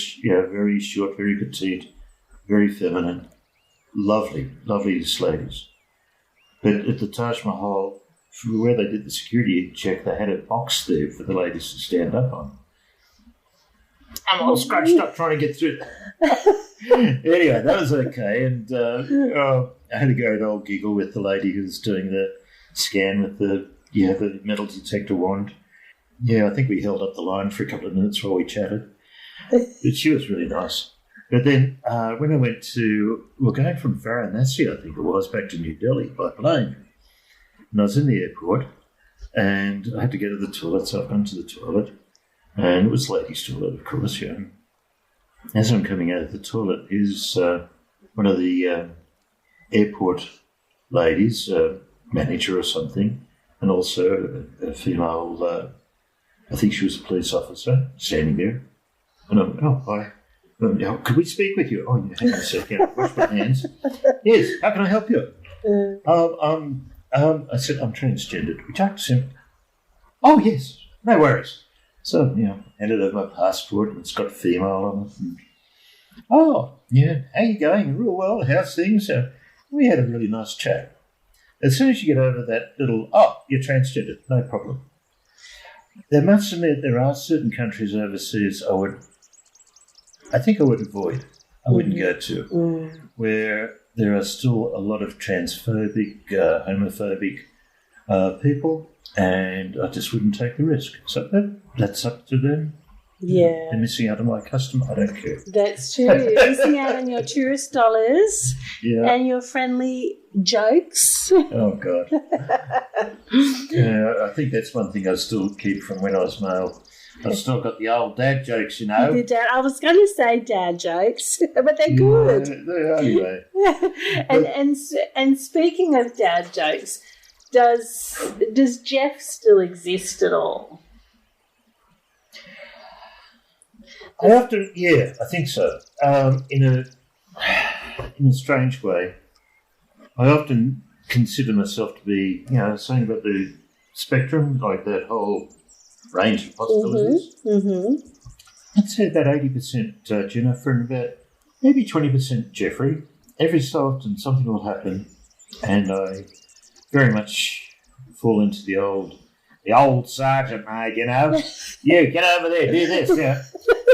short, very petite, very feminine, lovely ladies. But at the Taj Mahal, where they did the security check, they had a box there for the ladies to stand up on. I'm all scratched up trying to get through. Anyway, that was okay. And I had a great old giggle with the lady who was doing the scan with the metal detector wand. Yeah, I think we held up the line for a couple of minutes while we chatted. But she was really nice. But then when I went we're going from Varanasi, I think it was, back to New Delhi by plane. And I was in the airport and I had to go to the toilet, so I've gone to the toilet. And it was ladies' toilet, of course, yeah. As I'm coming out of the toilet, is one of the airport ladies, manager or something, and also a female, I think she was a police officer, standing there. And I'm, oh, hi. Could we speak with you? Oh, yeah, hang on a second. Wash my hands. Yes, how can I help you? I said, I'm transgendered. We talked to him. Oh, yes, no worries. So, handed over my passport and it's got female on it. And, oh, yeah, how you going? Real well, how's things? We had a really nice chat. As soon as you get over that little, you're transgendered, no problem. There must admit there are certain countries overseas I think I would avoid. I wouldn't go to, where there are still a lot of transphobic, homophobic people, and I just wouldn't take the risk. So that's up to them. Yeah. They're missing out on my custom. I don't care. That's true. You're missing out on your tourist dollars and your friendly jokes. Oh, God. I think that's one thing I still keep from when I was male. I've still got the old dad jokes, I was going to say dad jokes, but they're good. Anyway. And speaking of dad jokes, does Jeff still exist at all? I think so. In a strange way, I often consider myself to be, something about the spectrum, like that whole range of possibilities. I'd say about 80% Jennifer and about maybe 20% Jeffrey. Every so often something will happen and I very much fall into the old sergeant mate, You get over there, do this,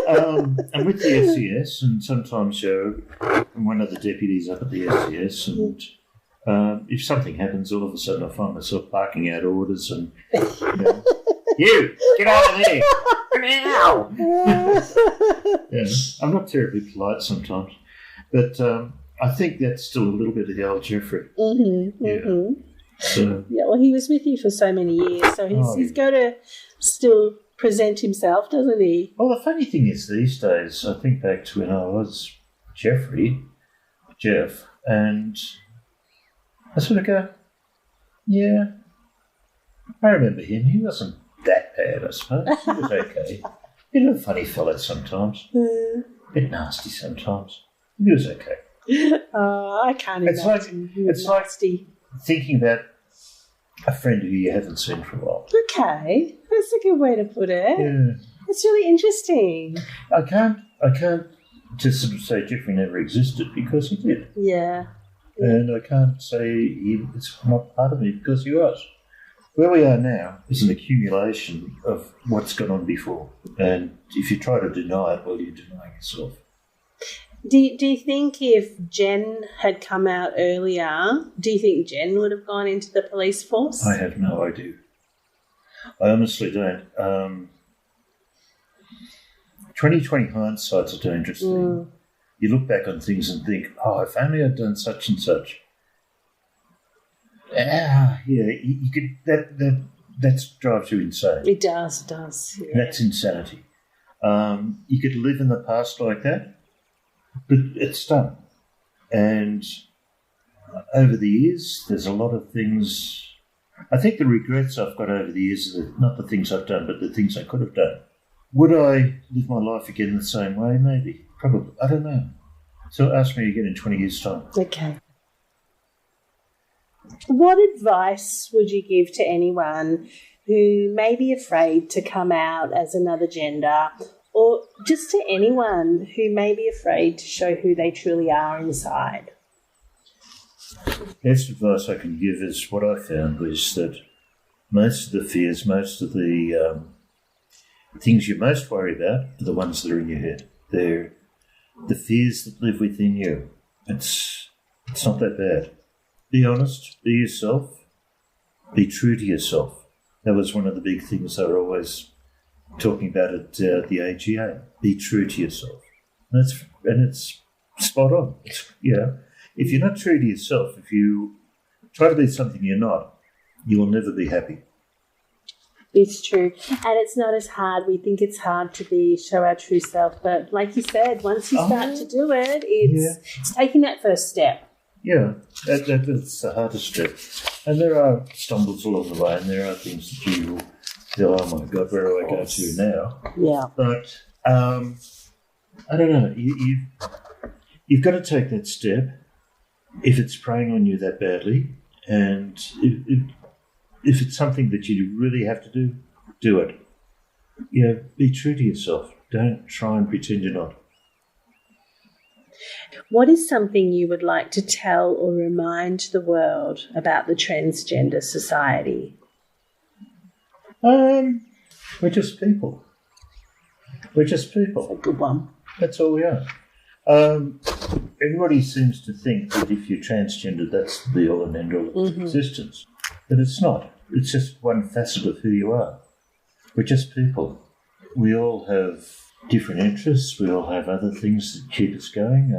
and with the SES, and sometimes I'm one of the deputies up at the SES, and if something happens, all of a sudden I find myself barking out orders and, you, get over there, now. I'm not terribly polite sometimes, but I think that's still a little bit of the old Jeffrey. So, well, he was with you for so many years, so he's got to still present himself, doesn't he? Well, the funny thing is these days, I think back to when I was Jeff, and I sort of go, yeah, I remember him. He wasn't that bad, I suppose. He was okay. Bit of a funny fellow sometimes. A bit nasty sometimes. He was okay. I can't imagine. It's nasty. Like thinking about a friend who you haven't seen for a while. Okay, that's a good way to put it. Yeah. It's really interesting. I can't just sort of say Jeffrey never existed because he did. Yeah. And I can't say it's not part of me because he was. Where we are now is an accumulation of what's gone on before. And if you try to deny it, well, you're denying yourself. Do you think if Jen had come out earlier, do you think Jen would have gone into the police force? I have no idea. I honestly don't. 20/20 hindsight's a dangerous thing. You look back on things and think, if only I'd done such and such. You could. That drives you insane. It does. Yeah. That's insanity. You could live in the past like that, but it's done. And over the years, there's a lot of things. I think the regrets I've got over the years are not the things I've done, but the things I could have done. Would I live my life again the same way? Maybe. Probably. I don't know. So ask me again in 20 years' time. Okay. What advice would you give to anyone who may be afraid to come out as another gender, or just to anyone who may be afraid to show who they truly are inside? Best advice I can give is what I found was that most of the fears, most of the things you most worry about are the ones that are in your head. They're the fears that live within you. It's not that bad. Be honest, be yourself, be true to yourself. That was one of the big things they were always talking about at the AGA. Be true to yourself. And it's spot on. If you're not true to yourself, if you try to be something you're not, you will never be happy. It's true. And it's not as hard. We think it's hard to show our true self. But like you said, once you start to do it, it's taking that first step. Yeah, that's the hardest step. And there are stumbles along the way, and there are things that you will feel, oh my God, where do I go to now? Yeah. But I don't know. You've got to take that step if it's preying on you that badly, and if it's something that you really have to do it. Yeah, be true to yourself. Don't try and pretend you're not. What is something you would like to tell or remind the world about the transgender society? We're just people. We're just people. That's a good one. That's all we are. Everybody seems to think that if you're transgender, that's the be-all and end-all of existence. But it's not. It's just one facet of who you are. We're just people. We all have different interests. We all have other things that keep us going.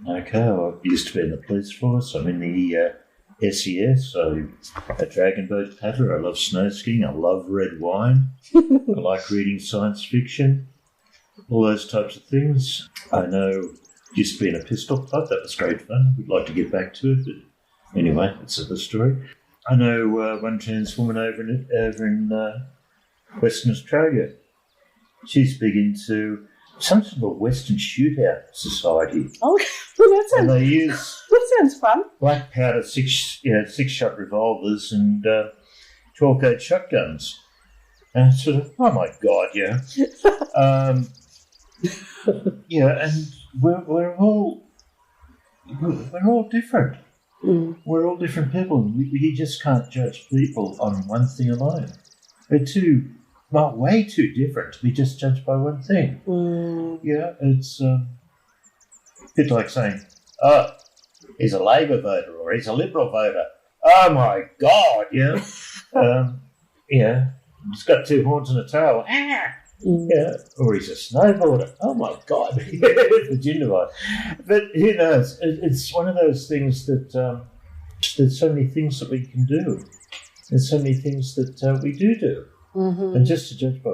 I used to be in the police force. I'm in the SES. I'm a dragon boat paddler. I love snow skiing. I love red wine. I like reading science fiction. All those types of things. I know used to be in a pistol club. That was great fun. We'd like to get back to it, but anyway, it's another story. I know one trans woman over in Western Australia. She's big into some sort of a Western shootout society. Oh, well, and they use that sounds fun. Black powder, six-shot revolvers and 12-gauge shotguns. And sort of, oh my God, yeah. Yeah, and we're all different. We're all different people. You just can't judge people on one thing alone. They're way too different to be just judged by one thing. Yeah, it's a bit like saying, oh, he's a Labor voter or he's a Liberal voter. Oh my God, yeah. Yeah, he's got two horns and a tail. Yeah, or he's a snowboarder. Oh my God, the gender one. But who knows? It's one of those things that there's so many things that we can do. There's so many things that we do. And just to judge by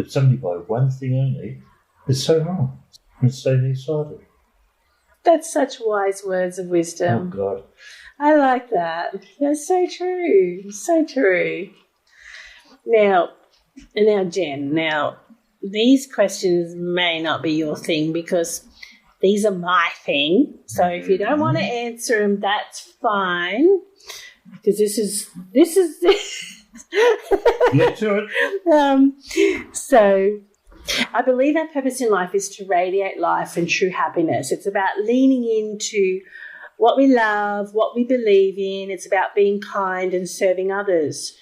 somebody by one thing only is so wrong. It's so near-sighted. That's such wise words of wisdom. Oh God, I like that. That's so true. So true. Now, Jen, these questions may not be your thing because these are my thing. So if you don't want to answer them, that's fine. Because this is get to it. So I believe our purpose in life is to radiate life and true happiness. It's about leaning into what we love, what we believe in. It's about being kind and serving others.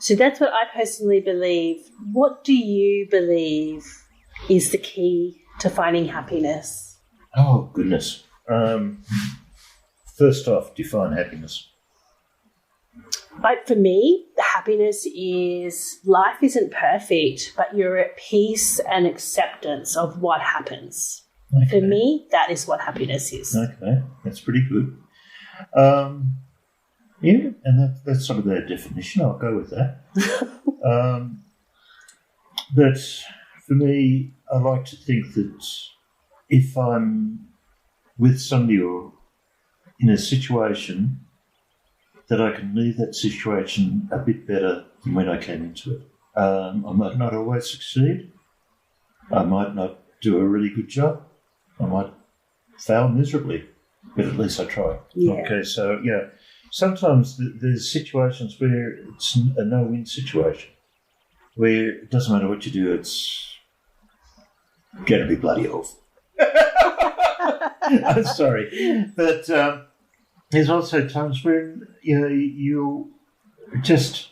So that's what I personally believe. What do you believe is the key to finding happiness? Oh, goodness. First off, define happiness. Like for me, happiness is life isn't perfect, but you're at peace and acceptance of what happens. Okay. For me, that is what happiness is. Okay, that's pretty good. Yeah, and that's sort of their definition. I'll go with that. But for me, I like to think that if I'm with somebody or in a situation, that I can leave that situation a bit better than when I came into it. I might not always succeed. I might not do a really good job. I might fail miserably, but at least I try. Yeah. Okay, so, yeah. Sometimes there's situations where it's a no-win situation, where it doesn't matter what you do, it's going to be bloody awful. I'm sorry. But there's also times where, you just,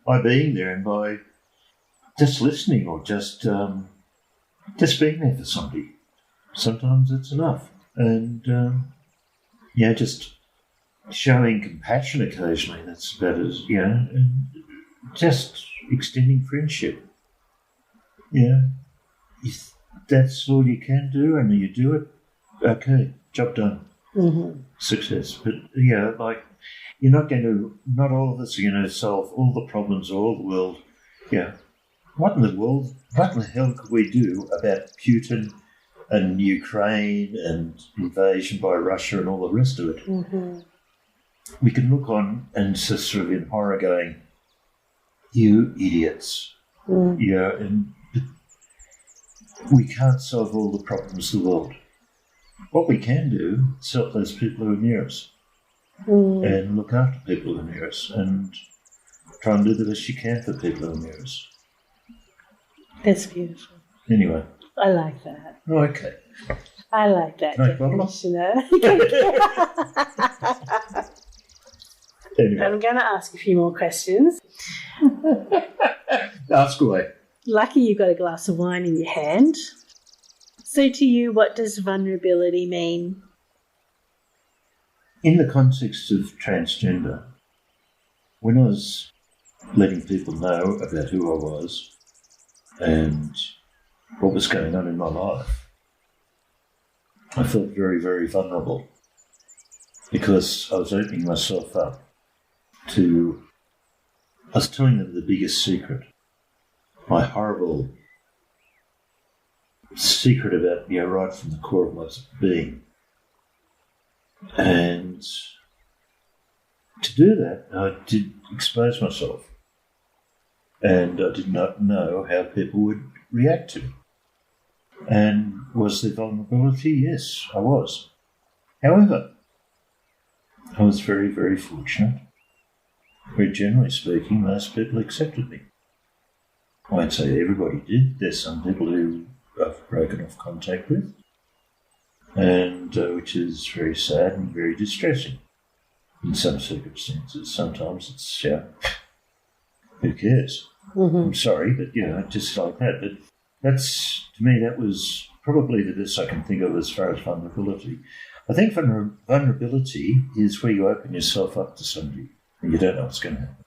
by being there and by just listening or just being there for somebody, sometimes it's enough. And, just showing compassion occasionally, that's about as, and just extending friendship. If that's all you can do and you do it, okay, job done. success. But, yeah, like, not all of us are going to solve all the problems of all the world. Yeah. What in the hell could we do about Putin and Ukraine and invasion by Russia and all the rest of it? We can look on and just sort of in horror going, you idiots. Yeah, and we can't solve all the problems of the world. What we can do is help those people who are near us and look after people who are near us and try and do the best you can for people who are near us. That's beautiful. Anyway. I like that. Oh, okay. I like that definition. Anyway. I'm going to ask a few more questions. Ask away. Lucky you've got a glass of wine in your hand. So to you, what does vulnerability mean? In the context of transgender, when I was letting people know about who I was and what was going on in my life, I felt very, very vulnerable because I was opening myself up to, I was telling them the biggest secret, my horrible secret about, right from the core of my being. And to do that, I did expose myself. And I did not know how people would react to me. And was there vulnerability? Yes, I was. However, I was very, very fortunate. Very generally speaking, most people accepted me. I won't say everybody did. There's some people who I've broken off contact with, and which is very sad and very distressing in some circumstances. Sometimes it's, who cares? I'm sorry, but, just like that. But that's, to me, that was probably the best I can think of as far as vulnerability. I think vulnerability is where you open yourself up to somebody and you don't know what's going to happen.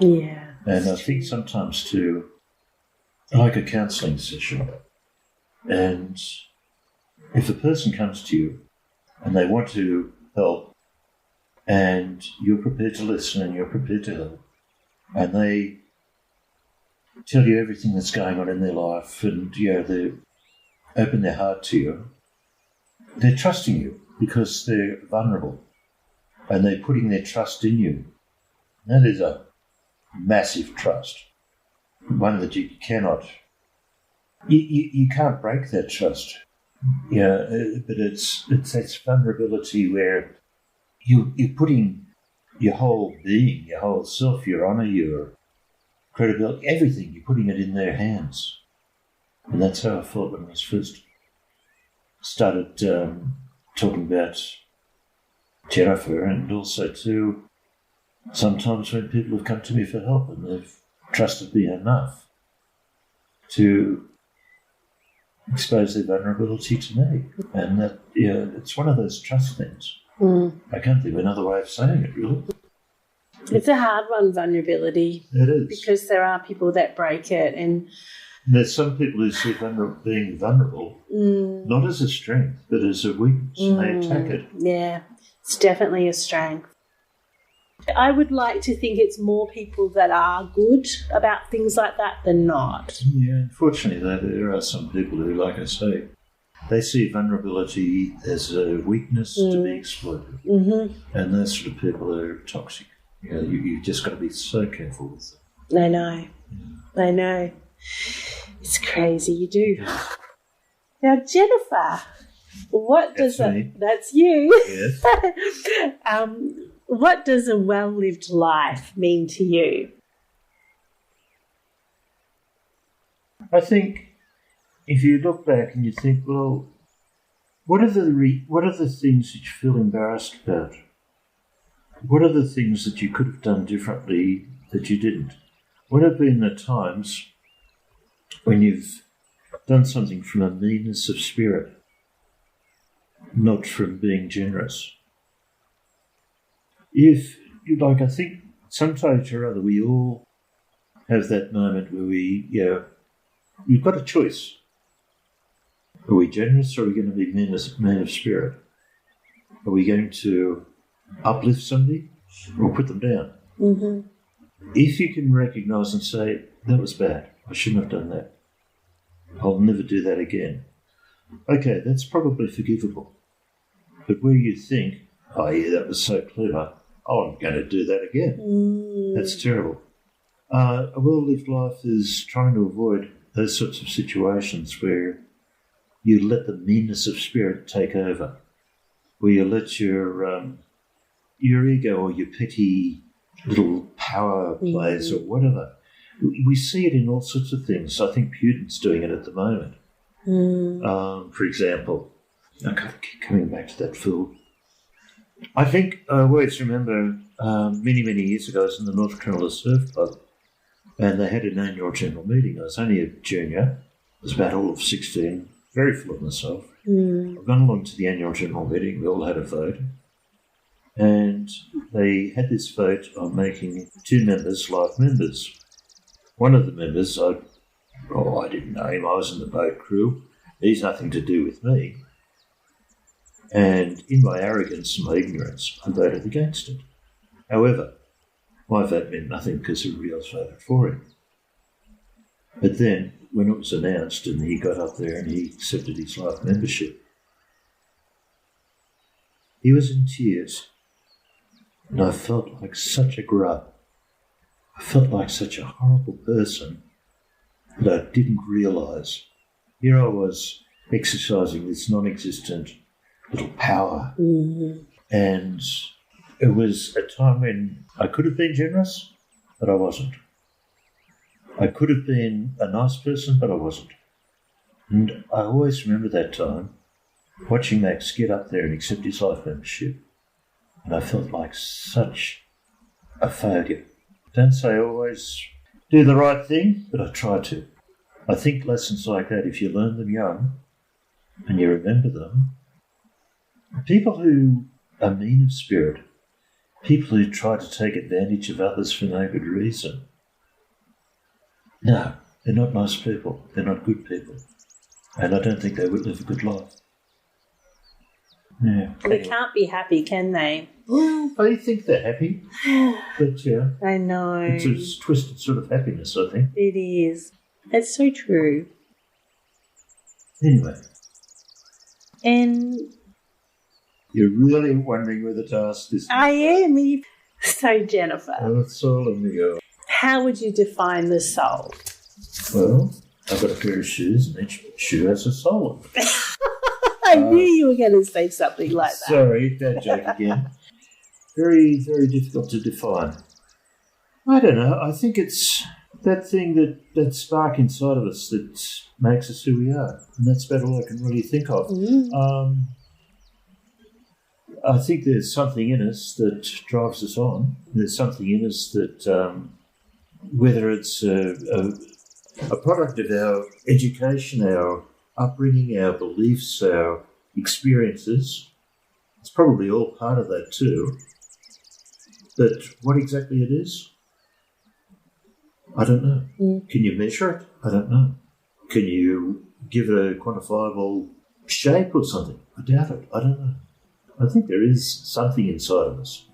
Yeah. And I think sometimes too, like a counselling session, and if a person comes to you and they want to help and you're prepared to listen and you're prepared to help and they tell you everything that's going on in their life and, they open their heart to you, they're trusting you because they're vulnerable and they're putting their trust in you. That is a massive trust. One that you cannot, you can't break that trust. But it's that vulnerability where you're putting your whole being, your whole self, your honour, your credibility, everything, you're putting it in their hands. And that's how I felt when I was first started talking about Jennifer, and also too, sometimes when people have come to me for help and they've trusted me enough to expose their vulnerability to me. And that, it's one of those trust things. I can't think of another way of saying it, really. It's a hard one, vulnerability. It is. Because there are people that break it. And there's some people who see being vulnerable not as a strength, but as a weakness, and they attack it. Yeah, it's definitely a strength. I would like to think it's more people that are good about things like that than not. Yeah, unfortunately, there are some people who, like I say, they see vulnerability as a weakness to be exploited. And those sort of people are toxic. You've just got to be so careful with them. I know. I know. It's crazy, you do. Now, Jennifer, what does that's you. Yes. What does a well-lived life mean to you? I think if you look back and you think, well, what are the things that you feel embarrassed about? What are the things that you could have done differently that you didn't? What have been the times when you've done something from a meanness of spirit, not from being generous? I think sometimes or other we all have that moment where we've got a choice. Are we generous or are we going to be men of spirit? Are we going to uplift somebody or put them down? Mm-hmm. If you can recognise and say, that was bad, I shouldn't have done that, I'll never do that again. Okay, that's probably forgivable. But where you think, oh yeah, that was so clever, oh, I'm going to do that again. That's terrible. A well-lived life is trying to avoid those sorts of situations where you let the meanness of spirit take over, where you let your ego or your petty little power plays or whatever. We see it in all sorts of things. I think Putin's doing it at the moment. For example, I keep coming back to that fool. I think I always remember many, many years ago I was in the North Carolina Surf Club and they had an annual general meeting. I was only a junior. I was about all of 16, very full of myself. I've gone along to the annual general meeting. We all had a vote. And they had this vote on making 2 members life members. One of the members, I didn't know him. I was in the boat crew. He's nothing to do with me. And in my arrogance and my ignorance, I voted against it. However, my vote meant nothing because everybody else voted for him. But then, when it was announced and he got up there and he accepted his life membership, he was in tears. And I felt like such a grub. I felt like such a horrible person that I didn't realise. Here I was exercising this non-existent little power. And it was a time when I could have been generous, but I wasn't. I could have been a nice person, but I wasn't. And I always remember that time, watching Max get up there and accept his life membership. And I felt like such a failure. Don't say I always do the right thing, but I try to. I think lessons like that, if you learn them young and you remember them, people who are mean of spirit, people who try to take advantage of others for no good reason, no, they're not nice people. They're not good people. And I don't think they would live a good life. Yeah. They can't be happy, can they? Well, they think they're happy. But yeah. I know. It's a twisted sort of happiness, I think. It is. It's so true. Anyway. And you're really wondering whether to ask this. I am. So, Jennifer. Oh, the soul and the girl. How would you define the soul? Well, I've got a pair of shoes and each shoe has a soul in it. I knew you were going to say something like that. Sorry, that joke again. Very, very difficult to define. I don't know. I think it's that thing, that spark inside of us that makes us who we are. And that's about all I can really think of. I think there's something in us that drives us on. There's something in us that, whether it's a product of our education, our upbringing, our beliefs, our experiences, it's probably all part of that too. But what exactly it is, I don't know. Can you measure it? I don't know. Can you give it a quantifiable shape or something? I doubt it. I don't know. I think there is something inside of us,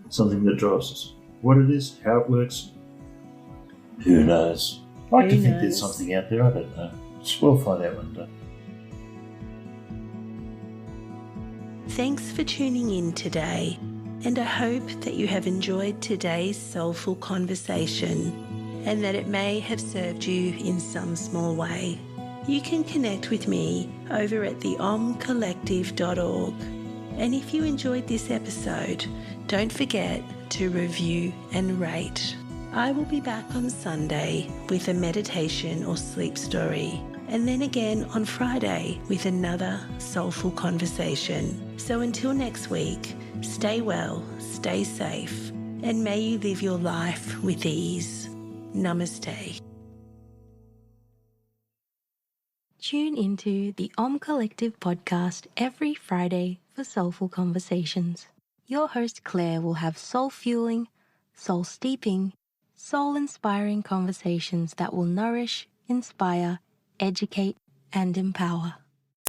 something that drives us. What it is, how it works, who knows? I like to think there's something out there. I don't know. We'll find out one day. Thanks for tuning in today, and I hope that you have enjoyed today's soulful conversation and that it may have served you in some small way. You can connect with me over at theomcollective.org. And if you enjoyed this episode, don't forget to review and rate. I will be back on Sunday with a meditation or sleep story, and then again on Friday with another soulful conversation. So until next week, stay well, stay safe, and may you live your life with ease. Namaste. Tune into the Collective podcast every Friday for soulful conversations. Your host Claire will have soul-fueling, soul-steeping, soul-inspiring conversations that will nourish, inspire, educate, and empower.